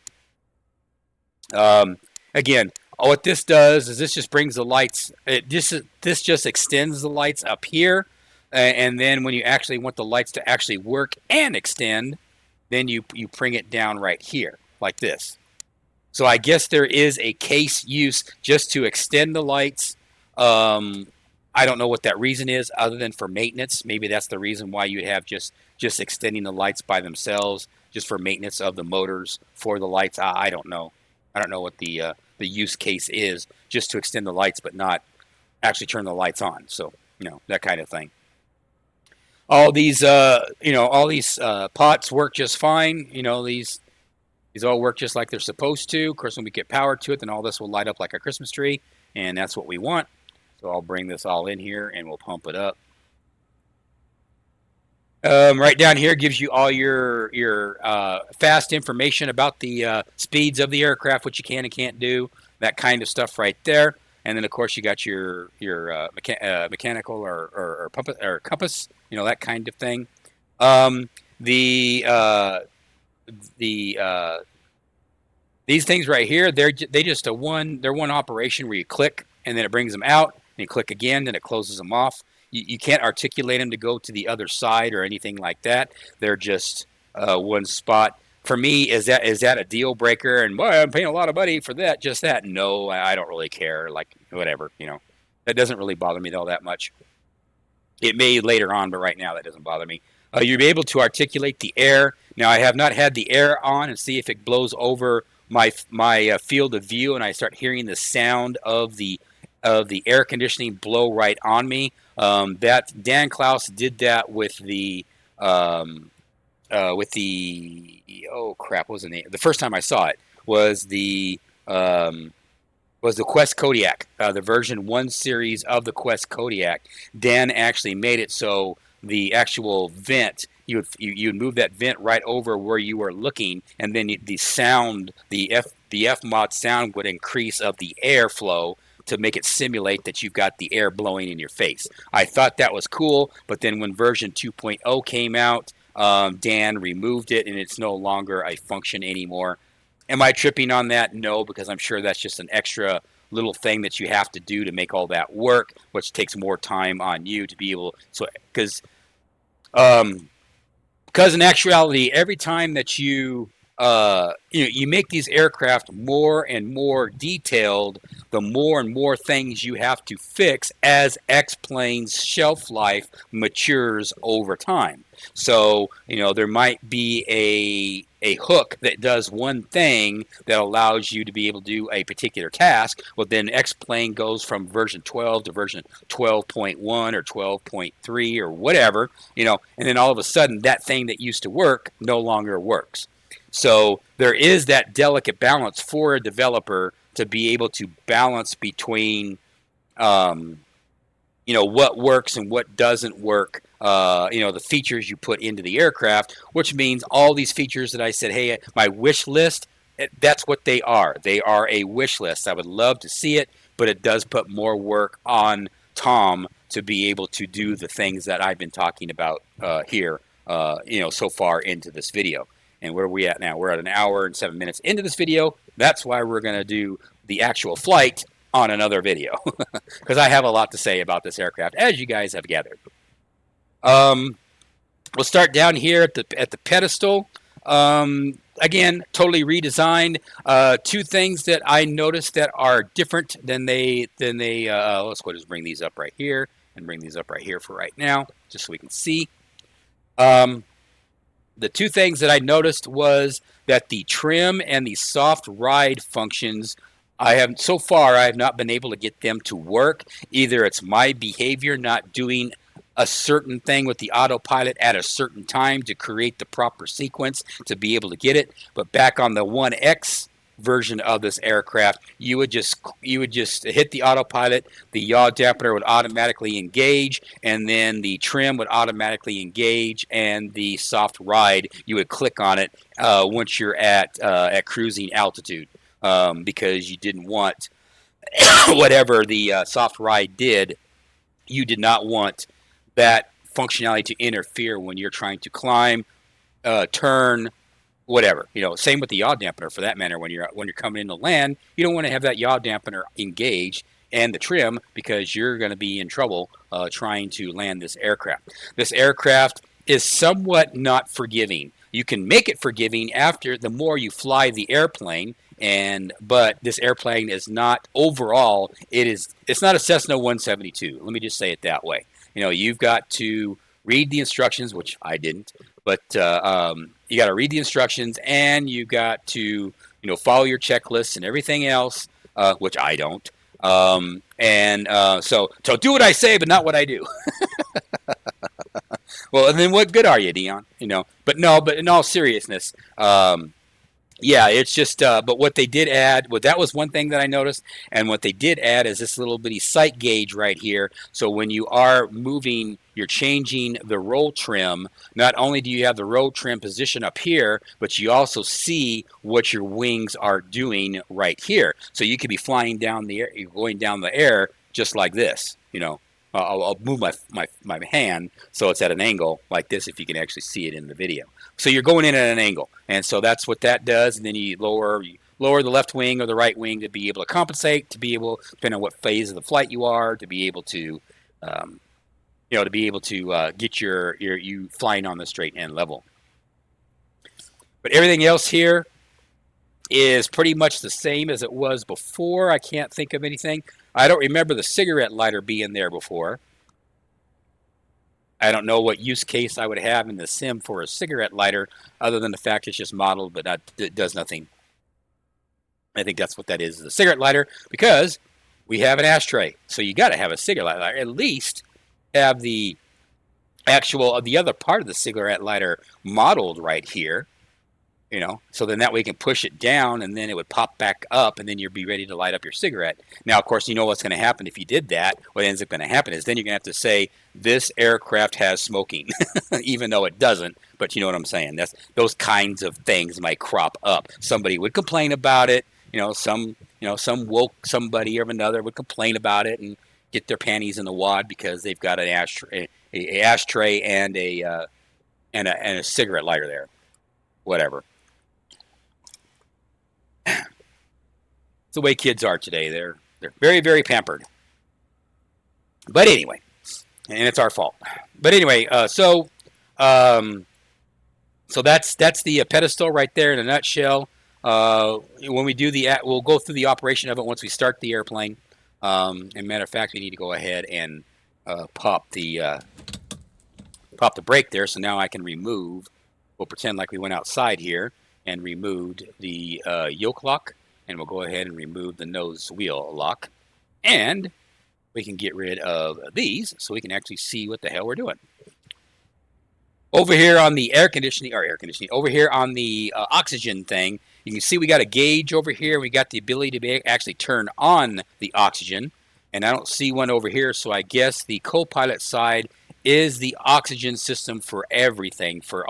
Again, what this does is this just brings the lights. This just extends the lights up here, and then when you actually want the lights to actually work and extend, then you bring it down right here like this. So I guess there is a case use just to extend the lights. I don't know what that reason is, other than for maintenance. Maybe that's the reason why you'd have just extending the lights by themselves, just for maintenance of the motors for the lights. I don't know. I don't know what the use case is, just to extend the lights, but not actually turn the lights on. So, that kind of thing. All these, pots work just fine. These These all work just like they're supposed to. Of course, when we get power to it, then all this will light up like a Christmas tree, and that's what we want. So I'll bring this all in here, and we'll pump it up. Right down here gives you all your fast information about the speeds of the aircraft, what you can and can't do, that kind of stuff right there. And then, of course, you got your mechanical or compass, that kind of thing. These things right here, they're one operation where you click and then it brings them out, and you click again, then it closes them off. You can't articulate them to go to the other side or anything like that. They're just one spot. For me, is that a deal breaker? And boy, I'm paying a lot of money for that. Just that? No, I don't really care. Like whatever, that doesn't really bother me all that much. It may later on, but right now that doesn't bother me. You'll be able to articulate the air. Now I have not had the air on and see if it blows over my field of view, and I start hearing the sound of the air conditioning blow right on me. That Dan Klaus did that with the oh crap, what was the name? The first time I saw it was the Quest Kodiak, the version 1 series of the Quest Kodiak. Dan actually made it so the actual vent, you would move that vent right over where you were looking, and then the sound, the F-mod sound would increase of the airflow to make it simulate that you've got the air blowing in your face. I thought that was cool, but then when version 2.0 came out, Dan removed it, and it's no longer a function anymore. Am I tripping on that? No, because I'm sure that's just an extra little thing that you have to do to make all that work, which takes more time on you to be able. So, because in actuality, every time that you make these aircraft more and more detailed, the more and more things you have to fix as X-Plane's shelf life matures over time. So, there might be a hook that does one thing that allows you to be able to do a particular task. Well, then X-Plane goes from version 12 to version 12.1 or 12.3 or whatever, and then all of a sudden that thing that used to work no longer works. So there is that delicate balance for a developer to be able to balance between, what works and what doesn't work. The features you put into the aircraft, which means all these features that I said, hey, my wish list, that's what they are. They are a wish list. I would love to see it, but it does put more work on Tom to be able to do the things that I've been talking about here, so far into this video. And where are we at now? We're at 1 hour and 7 minutes into this video. That's why we're going to do the actual flight on another video, because I have a lot to say about this aircraft, as you guys have gathered. We'll start down here at the pedestal. Again, totally redesigned. Two things that I noticed that are different than they. Let's go just bring these up right here and bring these up right here for right now, just so we can see. The two things that I noticed was that the trim and the soft ride functions, I have not been able to get them to work. Either it's my behavior not doing a certain thing with the autopilot at a certain time to create the proper sequence to be able to get it. But back on the 1X version of this aircraft, you would just hit the autopilot, the yaw dampener would automatically engage, and then the trim would automatically engage, and the soft ride, you would click on it once you're at cruising altitude, because you didn't want whatever the soft ride did, you did not want that functionality to interfere when you're trying to climb, turn, whatever. Same with the yaw dampener for that matter. When you're coming in to land, you don't want to have that yaw dampener engaged and the trim, because you're going to be in trouble trying to land this aircraft. This aircraft is somewhat not forgiving. You can make it forgiving after the more you fly the airplane, but this airplane is not overall. It's not a Cessna 172. Let me just say it that way. You've got to read the instructions, which I didn't, but you got to read the instructions, and you got to follow your checklists and everything else, which I don't. So do what I say, but not what I do. Well, and then what good are you, Dion? But in all seriousness, Yeah, it's just, but what they did add, well, that was one thing that I noticed, and what they did add is this little bitty sight gauge right here. So when you are moving, you're changing the roll trim. Not only do you have the roll trim position up here, but you also see what your wings are doing right here. So you could be flying down the air, going down the air just like this. I'll move my hand so it's at an angle like this if you can actually see it in the video. So you're going in at an angle, and so that's what that does. And then you lower the left wing or the right wing to be able to compensate, to be able, depending on what phase of the flight you are, to be able to, get you flying on the straight and level. But everything else here is pretty much the same as it was before. I can't think of anything. I don't remember the cigarette lighter being there before. I don't know what use case I would have in the sim for a cigarette lighter, other than the fact it's just modeled, but it does nothing. I think that's what that is, a cigarette lighter, because we have an ashtray. So you got to have a cigarette lighter. At least have the other part of the cigarette lighter modeled right here. So then that way you can push it down and then it would pop back up and then you'll be ready to light up your cigarette. Now, of course, you know what's going to happen if you did that. What ends up going to happen is then you're going to have to say, this aircraft has smoking, even though it doesn't. But you know what I'm saying? Those kinds of things might crop up. Somebody would complain about it. Some woke somebody or another would complain about it and get their panties in the wad because they've got an ashtray and a cigarette lighter there. Whatever. It's the way kids are today. They're very, very pampered. But anyway, and it's our fault. But anyway, so that's the pedestal right there in a nutshell. When we do we'll go through the operation of it once we start the airplane. And matter of fact, we need to go ahead and pop the brake there. So now I can remove. We'll pretend like we went outside here and removed the yoke lock. And we'll go ahead and remove the nose wheel lock. And we can get rid of these so we can actually see what the hell we're doing. Over here on the over here on the oxygen thing, you can see we got a gauge over here. We got the ability to actually turn on the oxygen. And I don't see one over here, so I guess the co-pilot side is the oxygen system for everything, for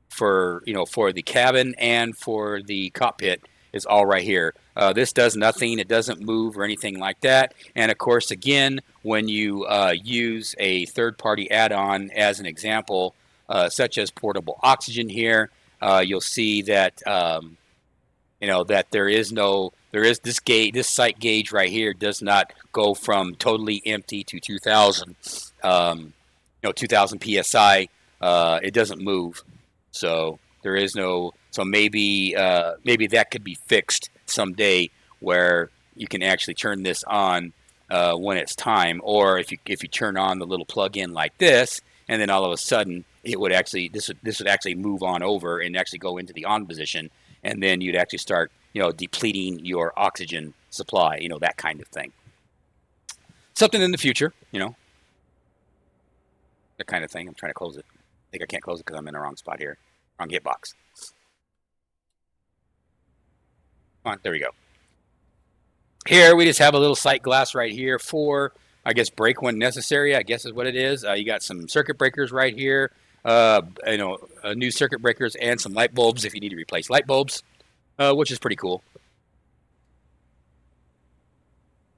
the cabin and for the cockpit. Is all right here. This does nothing. It doesn't move or anything like that. And of course, again, when you use a third-party add-on as an example, such as portable oxygen here, you'll see that that there is this gauge, this sight gauge right here does not go from totally empty to 2,000 psi. It doesn't move, so there is no. So maybe that could be fixed someday, where you can actually turn this on when it's time, or if you turn on the little plug-in like this, and then all of a sudden it would actually this would actually move on over and actually go into the on position, and then you'd actually start depleting your oxygen supply, that kind of thing. Something in the future, that kind of thing. I'm trying to close it. I think I can't close it because I'm in the wrong spot here, wrong hitbox. Come on, there we go. Here we just have a little sight glass right here for, I guess, brake when necessary, I guess is what it is. You got some circuit breakers right here, new circuit breakers and some light bulbs if you need to replace light bulbs, which is pretty cool.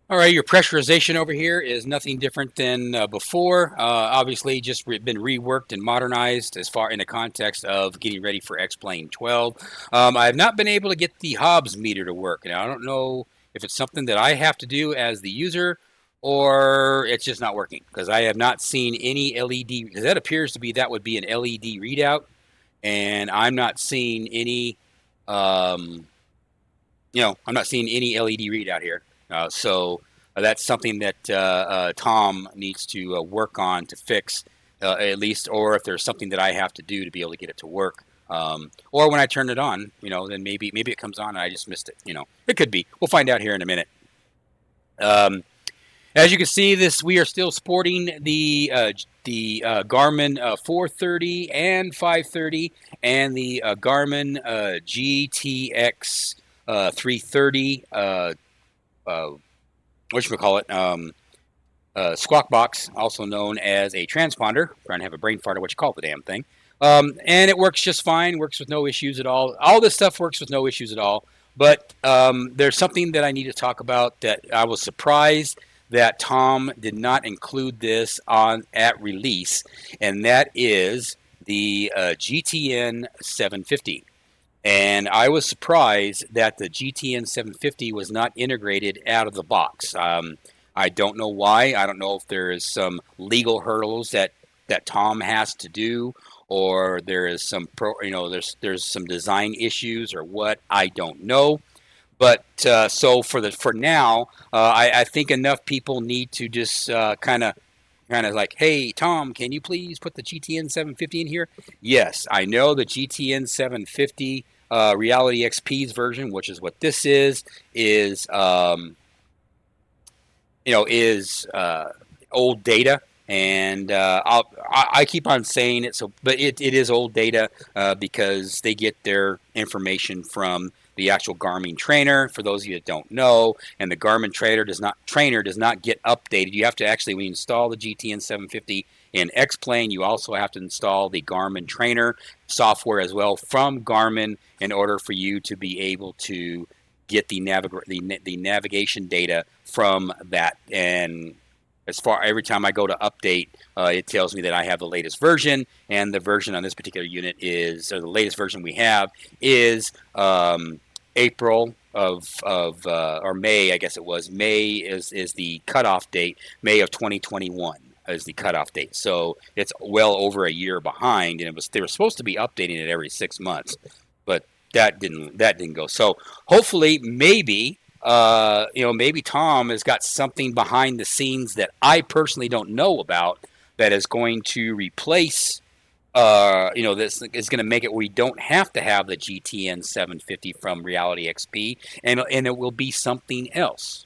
All right, your pressurization over here is nothing different than before. Obviously, just been reworked and modernized as far in the context of getting ready for X-Plane 12. I have not been able to get the Hobbs meter to work. Now, I don't know if it's something that I have to do as the user or it's just not working, because I have not seen any LED. Because that appears to be that would be an LED readout, and I'm not seeing any. I'm not seeing any LED readout here. So that's something that Tom needs to work on to fix, at least, or if there's something that I have to do to be able to get it to work. Or when I turn it on, then maybe it comes on and I just missed it. It could be. We'll find out here in a minute. As you can see, we are still sporting the Garmin 430 and 530, and the Garmin GTX 330. Whatchamacallit? Squawk box, also known as a transponder. Trying to have a brain fart of what you call the damn thing. And it works just fine. Works with no issues at all. All this stuff works with no issues at all. But there's something that I need to talk about that I was surprised that Tom did not include this at release, and that is the GTN 750. And I was surprised that the GTN 750 was not integrated out of the box. I don't know why. I don't know if there is some legal hurdles that Tom has to do, or there is some there's some design issues or what. I don't know. But so for now, I think enough people need to just kind of like, hey, Tom, can you please put the GTN 750 in here? Yes, I know the GTN 750 Reality XP's version, which is what this is old data, and I keep on saying it. So, but it is old data because they get their information from the actual Garmin trainer. For those of you that don't know, and the Garmin trainer does not get updated. You have to actually, when you install the GTN 750 in X-Plane, you also have to install the Garmin trainer software as well from Garmin in order for you to be able to get the navigation data from that. And every time I go to update, it tells me that I have the latest version, and the version on this particular unit the latest version we have is April or May, I guess it was. May is the cutoff date. May of 2021 is the cutoff date. So it's well over a year behind, and they were supposed to be updating it every 6 months, but that didn't go. So hopefully, maybe Tom has got something behind the scenes that I personally don't know about that is going to replace. This is going to make it we don't have to have the GTN 750 from Reality XP, and it will be something else.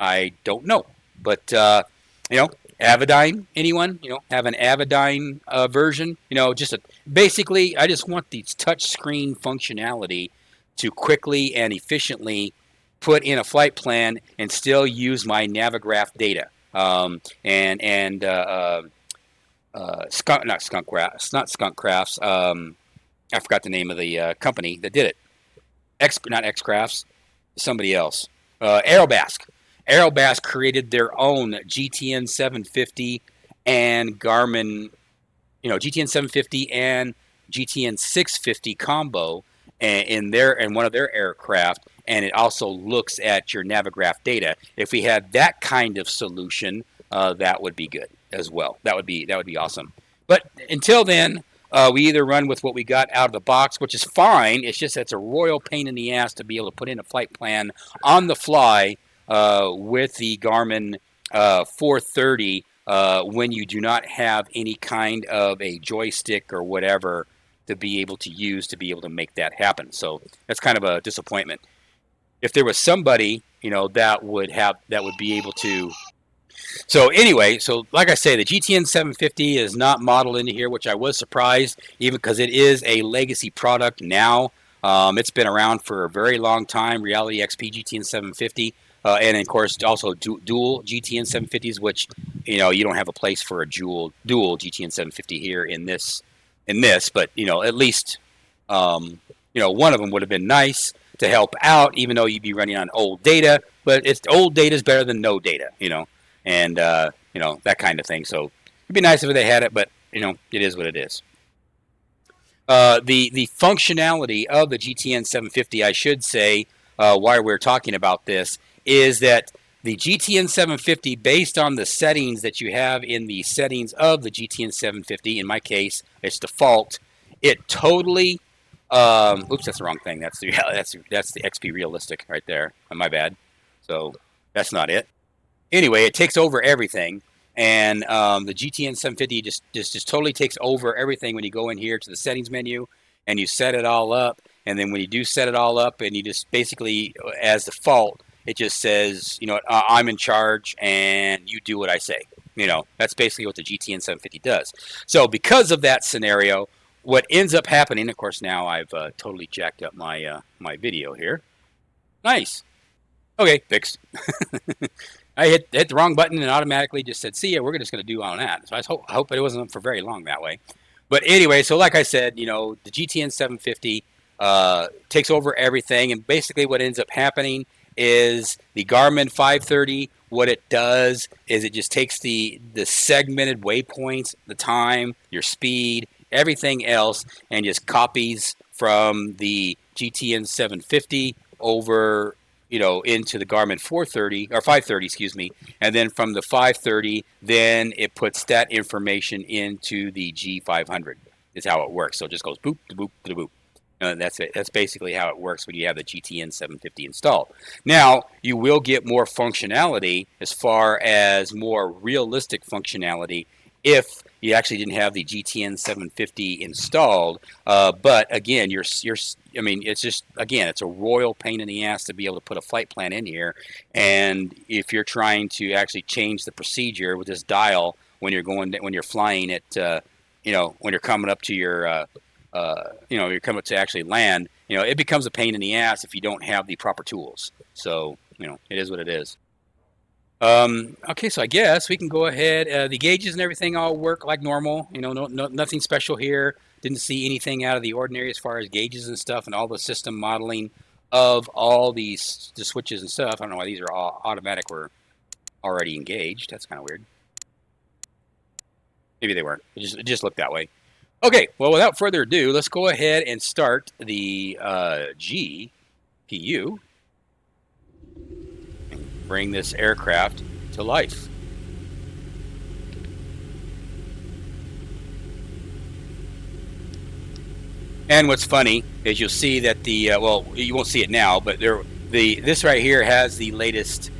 I don't know, but Avidyne, anyone? Have an Avidyne version? Basically, I just want the touch screen functionality to quickly and efficiently put in a flight plan and still use my Navigraph data. Not Skunk Crafts. I forgot the name of the company that did it. Not X Crafts, somebody else. Aerobask. Aerobask created their own GTN 750 and Garmin, GTN 750 and GTN 650 combo in one of their aircraft, and it also looks at your Navigraph data. If we had that kind of solution, that would be good as well. That would be awesome. But until then, we either run with what we got out of the box, which is fine. It's just that's a royal pain in the ass to be able to put in a flight plan on the fly with the Garmin 430 when you do not have any kind of a joystick or whatever to be able to use to be able to make that happen. So that's kind of a disappointment. If there was somebody, that would be able to. So anyway, like I say, the GTN 750 is not modeled into here, which I was surprised, even because it is a legacy product now. It's been around for a very long time, Reality XP GTN 750. And of course, also dual GTN 750s, which you don't have a place for a dual GTN 750 here in this. But at least one of them would have been nice to help out, even though you'd be running on old data. But old data is better than no data, and that kind of thing. So it'd be nice if they had it, but it is what it is. The functionality of the GTN 750, I should say, while we're talking about this, is that the GTN 750, based on the settings that you have in the settings of the GTN 750, in my case, it's default. It totally, oops, that's the wrong thing. That's the XP Realistic right there. My bad. So that's not it. Anyway, it takes over everything, and the GTN 750 just totally takes over everything when you go in here to the settings menu and you set it all up. And then when you do set it all up, and you just basically, as default, It just says, I'm in charge and you do what I say. That's basically what the GTN 750 does. So because of that scenario, what ends up happening, of course, now I've totally jacked up my my video here. Nice. Okay, fixed. I hit the wrong button and automatically just said, see ya, we're just going to do on that. So I hope it wasn't for very long that way. But anyway, so like I said, the GTN 750 takes over everything. And basically what ends up happening is the Garmin 530, what it does is it just takes the segmented waypoints, the time, your speed, everything else, and just copies from the GTN 750 over into the Garmin 430 or 530, excuse me, and then from the 530, then it puts that information into the G500. Is how it works. So it just goes boop to boop to boop. That's it. That's basically how it works when you have the GTN 750 installed. Now you will get more functionality as far as more realistic functionality if you actually didn't have the GTN 750 installed. But again, it's just, again, it's a royal pain in the ass to be able to put a flight plan in here. And if you're trying to actually change the procedure with this dial when you're flying it, when you're coming up to you're coming to actually land, it becomes a pain in the ass if you don't have the proper tools. So, it is what it is. Okay, so I guess we can go ahead. The gauges and everything all work like normal. Nothing special here. Didn't see anything out of the ordinary as far as gauges and stuff, and all the system modeling of all the switches and stuff. I don't know why these are all automatic or already engaged. That's kind of weird. Maybe they weren't. It just looked that way. Okay, well, without further ado, let's go ahead and start the GPU. Bring this aircraft to life. And what's funny is you'll see that the you won't see it now, but this right here has the latest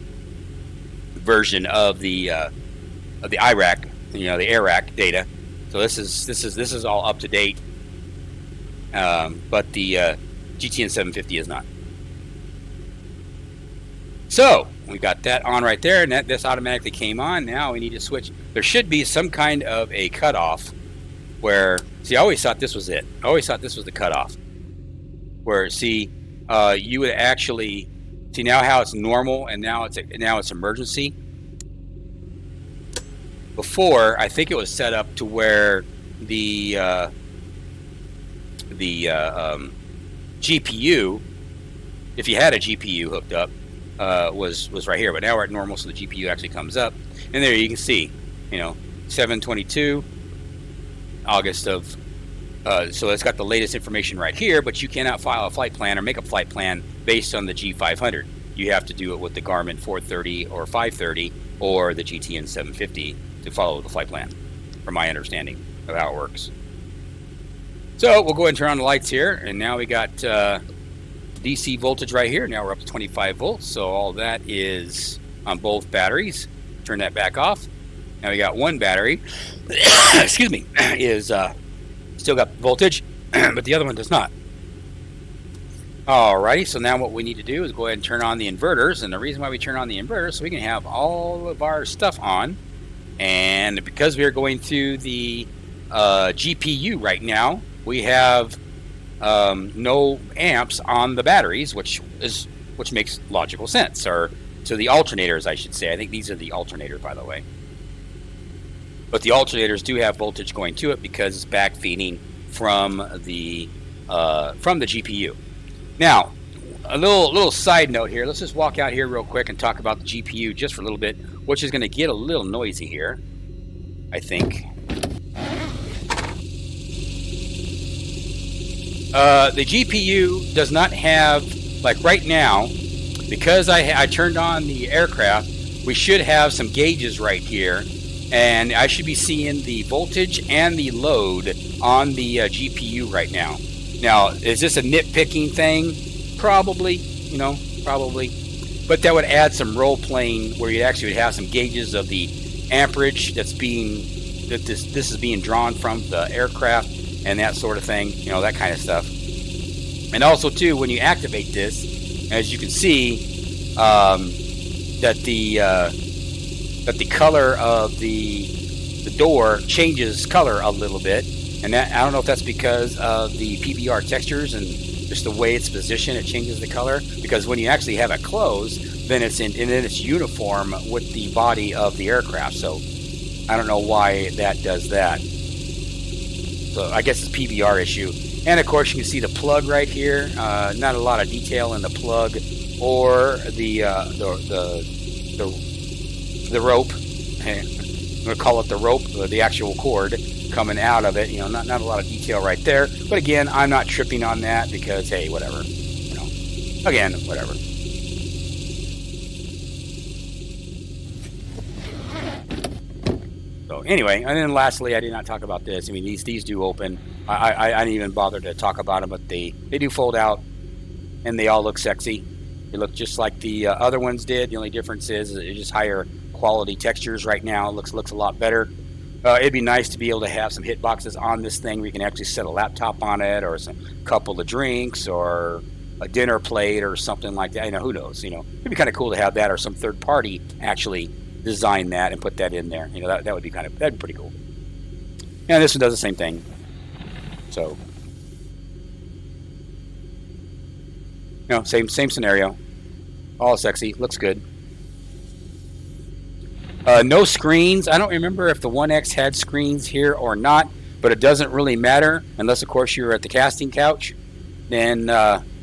version of the IRAC, the AIRAC data. So this is all up to date, but the GTN 750 is not. So we got that on right there, and this automatically came on. Now we need to switch. There should be some kind of a cutoff where, see, I always thought this was it. I always thought this was the cutoff. Where, see, you would actually see now how it's normal, and now it's emergency. Before, I think it was set up to where the GPU, if you had a GPU hooked up, was right here. But now we're at normal, so the GPU actually comes up, and there you can see, 7/22, August of. So it's got the latest information right here, but you cannot file a flight plan or make a flight plan based on the G500. You have to do it with the Garmin 430 or 530 or the GTN 750 to follow the flight plan, from my understanding of how it works. So we'll go ahead and turn on the lights here, and now we got DC voltage right here. Now we're up to 25 volts, so all that is on both batteries. Turn that back off. Now we got one battery, excuse me, is still got voltage, but the other one does not. Alrighty, so now what we need to do is go ahead and turn on the inverters, and the reason why we turn on the inverters so we can have all of our stuff on. And because we are going through the GPU right now, we have no amps on the batteries, which makes logical sense, or to the alternators, I should say. I think these are the alternators, by the way. But the alternators do have voltage going to it because it's backfeeding from the GPU. Now, a little side note here. Let's just walk out here real quick and talk about the GPU just for a little bit, which is going to get a little noisy here, I think. The GPU does not have, like right now, because I turned on the aircraft, we should have some gauges right here, and I should be seeing the voltage and the load on the GPU right now. Now, is this a nitpicking thing? Probably, probably. But that would add some role playing where you actually would have some gauges of the amperage this is being drawn from the aircraft and that sort of thing, that kind of stuff. And also too, when you activate this, as you can see, um, that the color of the door changes color a little bit, and that I don't know if that's because of the PBR textures and just the way it's positioned. It changes the color because when you actually have it closed, then it's uniform with the body of the aircraft. So I don't know why that does that. So I guess it's a PBR issue. And of course, you can see the plug right here. Not a lot of detail in the plug or the rope. I'm going to call it the rope, the actual cord coming out of it. You know, not a lot of detail right there. But again, I'm not tripping on that because, hey, whatever. You know, again, whatever. So anyway, and then lastly, I did not talk about this. I mean, these do open. I didn't even bother to talk about them, but they do fold out, and they all look sexy. They look just like the other ones did. The only difference is it's just higher quality textures right now. It looks a lot better. It'd be nice to be able to have some hit boxes on this thing where you can actually set a laptop on it, or some couple of drinks, or a dinner plate, or something like that. You know, who knows? You know, it'd be kind of cool to have that, or some third party actually design that and put that in there. You know, that would be that'd be pretty cool. And this one does the same thing. So, you know, same scenario. All sexy, looks good. No screens. I don't remember if the 1X had screens here or not, but it doesn't really matter unless, of course, you're at the casting couch, then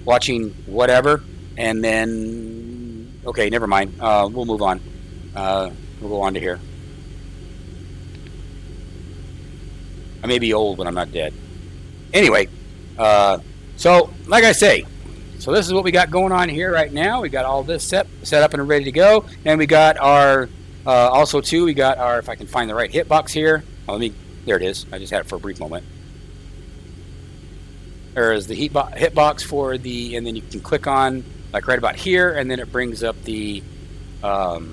watching whatever, and then okay, never mind. We'll move on. We'll go on to here. I may be old, but I'm not dead. Anyway, so like I say, so this is what we got going on here right now. We got all this set up and ready to go, and we got our also too. We got our, if I can find the right hitbox here. Oh, there it is. I just had it for a brief moment. There is the hitbox for the, and then you can click on like right about here, and then it brings up the AVI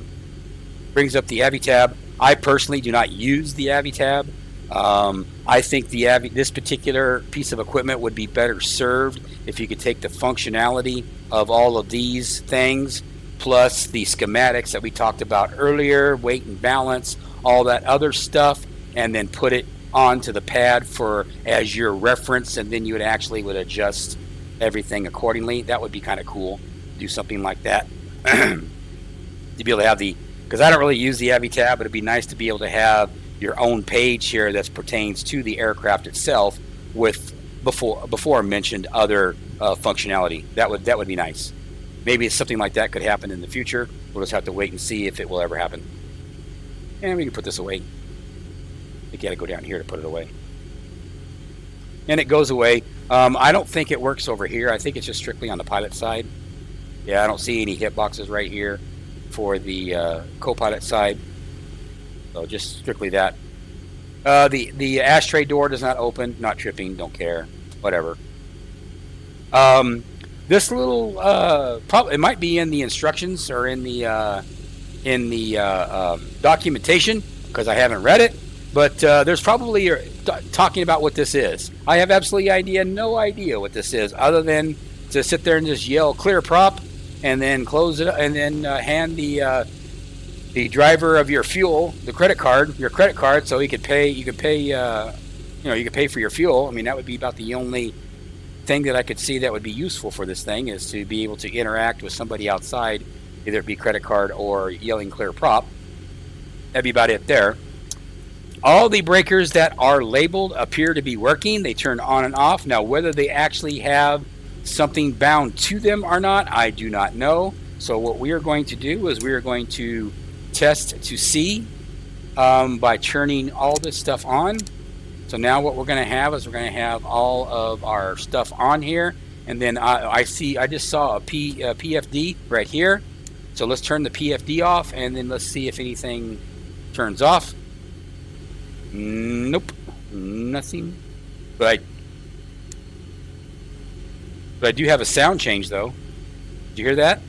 tab. I personally do not use the AVI tab. I think this particular piece of equipment would be better served if you could take the functionality of all of these things, plus the schematics that we talked about earlier, weight and balance, all that other stuff, and then put it onto the pad as your reference, and then you would adjust everything accordingly. That would be kind of cool. Do something like that to be able to have because I don't really use the AVI tab, but it'd be nice to be able to have your own page here that pertains to the aircraft itself with before mentioned other functionality. That would be nice. Maybe something like that could happen in the future. We'll just have to wait and see if it will ever happen. And we can put this away. I think you got to go down here to put it away. And it goes away. I don't think it works over here. I think it's just strictly on the pilot side. Yeah, I don't see any hitboxes right here for the co-pilot side. So just strictly that. The ashtray door does not open. Not tripping. Don't care. Whatever. This little it might be in the instructions or in the documentation because I haven't read it. But there's probably talking about what this is. I have absolutely no idea what this is, other than to sit there and just yell "clear prop," and then close it, and then hand the driver of your fuel your credit card, so he could pay. You could pay. You could pay for your fuel. I mean, that would be about the only thing that I could see that would be useful for this thing, is to be able to interact with somebody outside, either it be credit card or yelling "clear prop." That'd be about it there. All the breakers that are labeled appear to be working. They turn on and off. Now, whether they actually have something bound to them or not, I do not know. So what we are going to do is we are going to test to see by turning all this stuff on. So now what we're going to have is we're going to have all of our stuff on here. And then I just saw a PFD right here. So let's turn the PFD off, and then let's see if anything turns off. Nope, nothing. But I do have a sound change though. Did you hear that?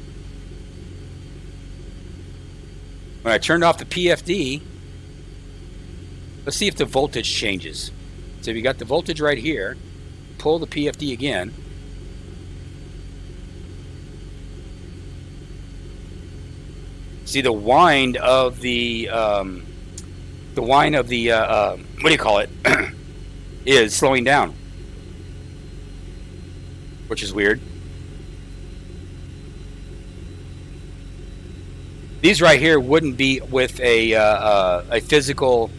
When I turned off the PFD, let's see if the voltage changes. So we got the voltage right here. Pull the PFD again. See the wind of the what do you call it, is slowing down, which is weird. These right here wouldn't be with a physical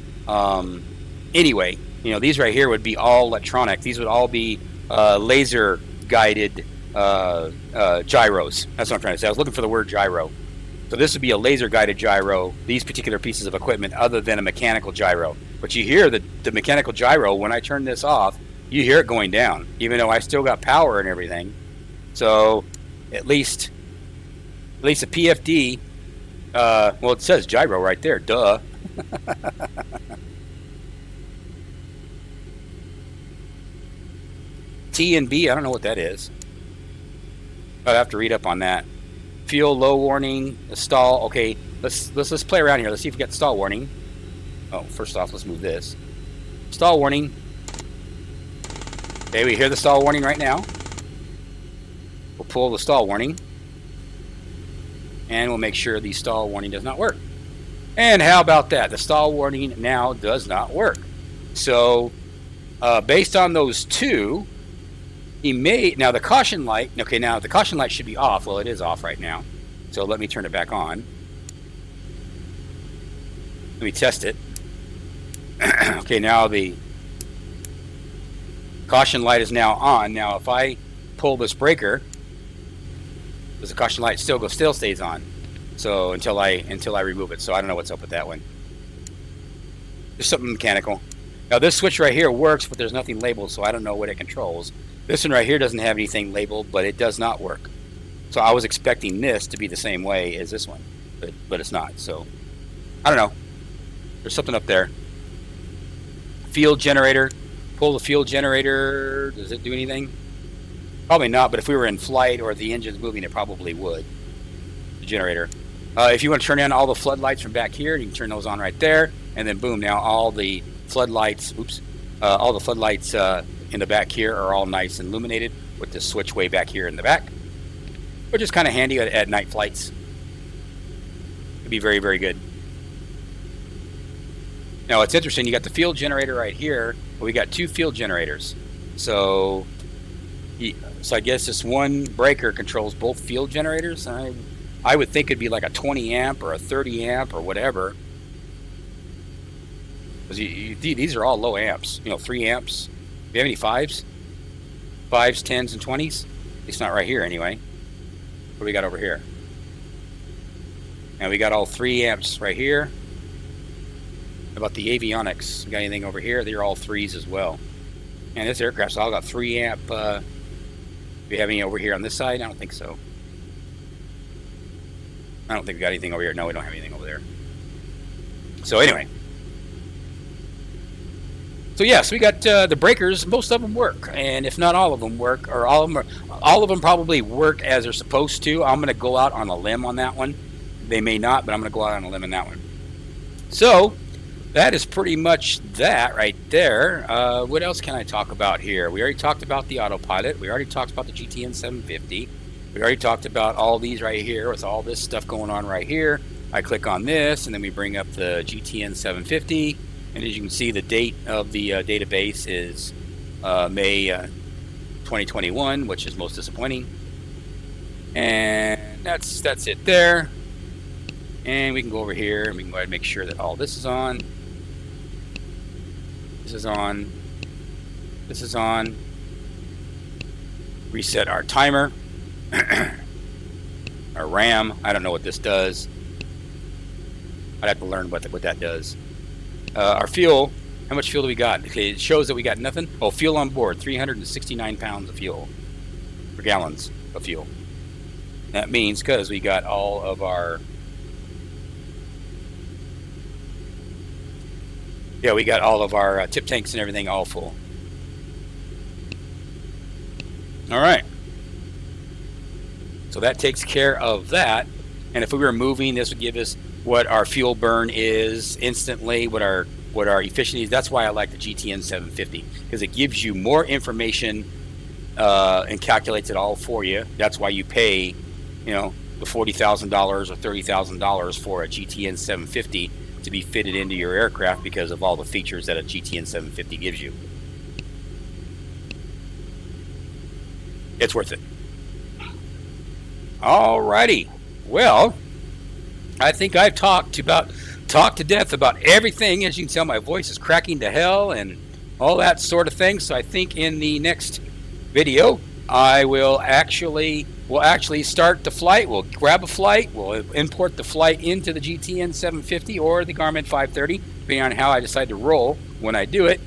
anyway. You know, these right here would be all electronic. These would all be laser guided gyros. That's what I'm trying to say. I was looking for the word gyro. So this would be a laser guided gyro, these particular pieces of equipment, other than a mechanical gyro. But you hear the mechanical gyro, when I turn this off, you hear it going down, even though I still got power and everything. So at least a PFD, well, it says gyro right there, duh. T and B, I don't know what that is. I'd have to read up on that. Fuel low warning, stall. Okay, let's play around here. Let's see if we got the stall warning. Oh, first off, let's move this. Stall warning. Okay, we hear the stall warning right now. We'll pull the stall warning. And we'll make sure the stall warning does not work. And how about that? The stall warning now does not work. So, based on those two, he may, now the caution light, okay, now the caution light should be off. Well, it is off right now. So let me turn it back on. Let me test it. Okay, now the caution light is now on. Now if I pull this breaker, does the caution light still stays on? So until I remove it. So I don't know what's up with that one. There's something mechanical. Now this switch right here works, but there's nothing labeled, so I don't know what it controls. This one right here doesn't have anything labeled, but it does not work. So I was expecting this to be the same way as this one, but it's not. So I don't know. There's something up there. Field generator. Pull the field generator. Does it do anything? Probably not, but if we were in flight or the engine's moving, it probably would. The generator. If you want to turn on all the floodlights from back here, you can turn those on right there. And then boom, now all the floodlights, all the floodlights in the back here are all nice and illuminated with the switch way back here in the back, which is kind of handy at night flights. It'd be very, very good. Now it's interesting, you got the field generator right here, but we got two field generators. So I guess this one breaker controls both field generators. I would think it'd be like a 20 amp or a 30 amp or whatever. Because these are all low amps, 3 amps. Do you have any 5s? 5s, 10s, and 20s? At least not right here anyway. What do we got over here? And we got all 3 amps right here. How about the avionics? We got anything over here? They're all 3s as well. And this aircraft's all got 3 amp. Do we have any over here on this side? I don't think so. I don't think we got anything over here. No, we don't have anything over there. So anyway. So yes, we got the breakers. Most of them work, and if not all of them work, or all of them probably work as they're supposed to. I'm going to go out on a limb on that one. They may not, but I'm going to go out on a limb on that one. So that is pretty much that right there. What else can I talk about here? We already talked about the autopilot. We already talked about the GTN 750. We already talked about all these right here with all this stuff going on right here. I click on this, and then we bring up the GTN 750. And as you can see, the date of the database is May 2021, which is most disappointing. And that's it there. And we can go over here, and we can go ahead and make sure that all this is on. This is on. This is on. Reset our timer. Our RAM. I don't know what this does. I'd have to learn what that does. Our fuel, how much fuel do we got? Okay, it shows that we got nothing. Oh, fuel on board, 369 pounds of fuel, or gallons of fuel. That means because we got all of our, tip tanks and everything all full. All right. So that takes care of that. And if we were moving, this would give us what our fuel burn is instantly, what our efficiency is. That's why I like the GTN 750, because it gives you more information and calculates it all for you. That's why you pay, the $40,000 or $30,000 for a GTN 750 to be fitted into your aircraft because of all the features that a GTN 750 gives you. It's worth it. Alrighty. Well, I think I've talked to death about everything. As you can tell, my voice is cracking to hell and all that sort of thing. So I think in the next video, I will actually start the flight. We'll grab a flight. We'll import the flight into the GTN 750 or the Garmin 530, depending on how I decide to roll when I do it.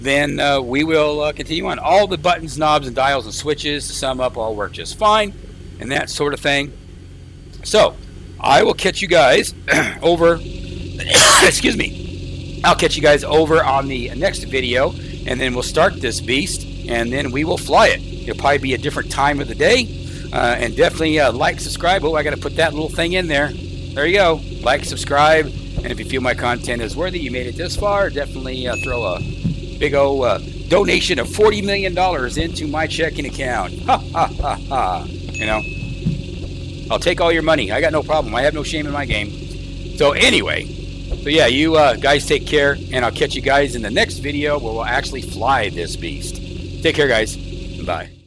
Then we will continue on. All the buttons, knobs, and dials and switches, to sum up, all work just fine, and that sort of thing. So I will catch you guys over. Excuse me. I'll catch you guys over on the next video, and then we'll start this beast, and then we will fly it. It'll probably be a different time of the day, and definitely like, subscribe. Oh, I got to put that little thing in there. There you go. Like, subscribe, and if you feel my content is worthy, you made it this far, definitely throw a big old donation of $40 million into my checking account. Ha ha ha ha. You know, I'll take all your money. I got no problem. I have no shame in my game. So anyway, so yeah, you guys take care, and I'll catch you guys in the next video where we'll actually fly this beast. Take care, guys. Bye.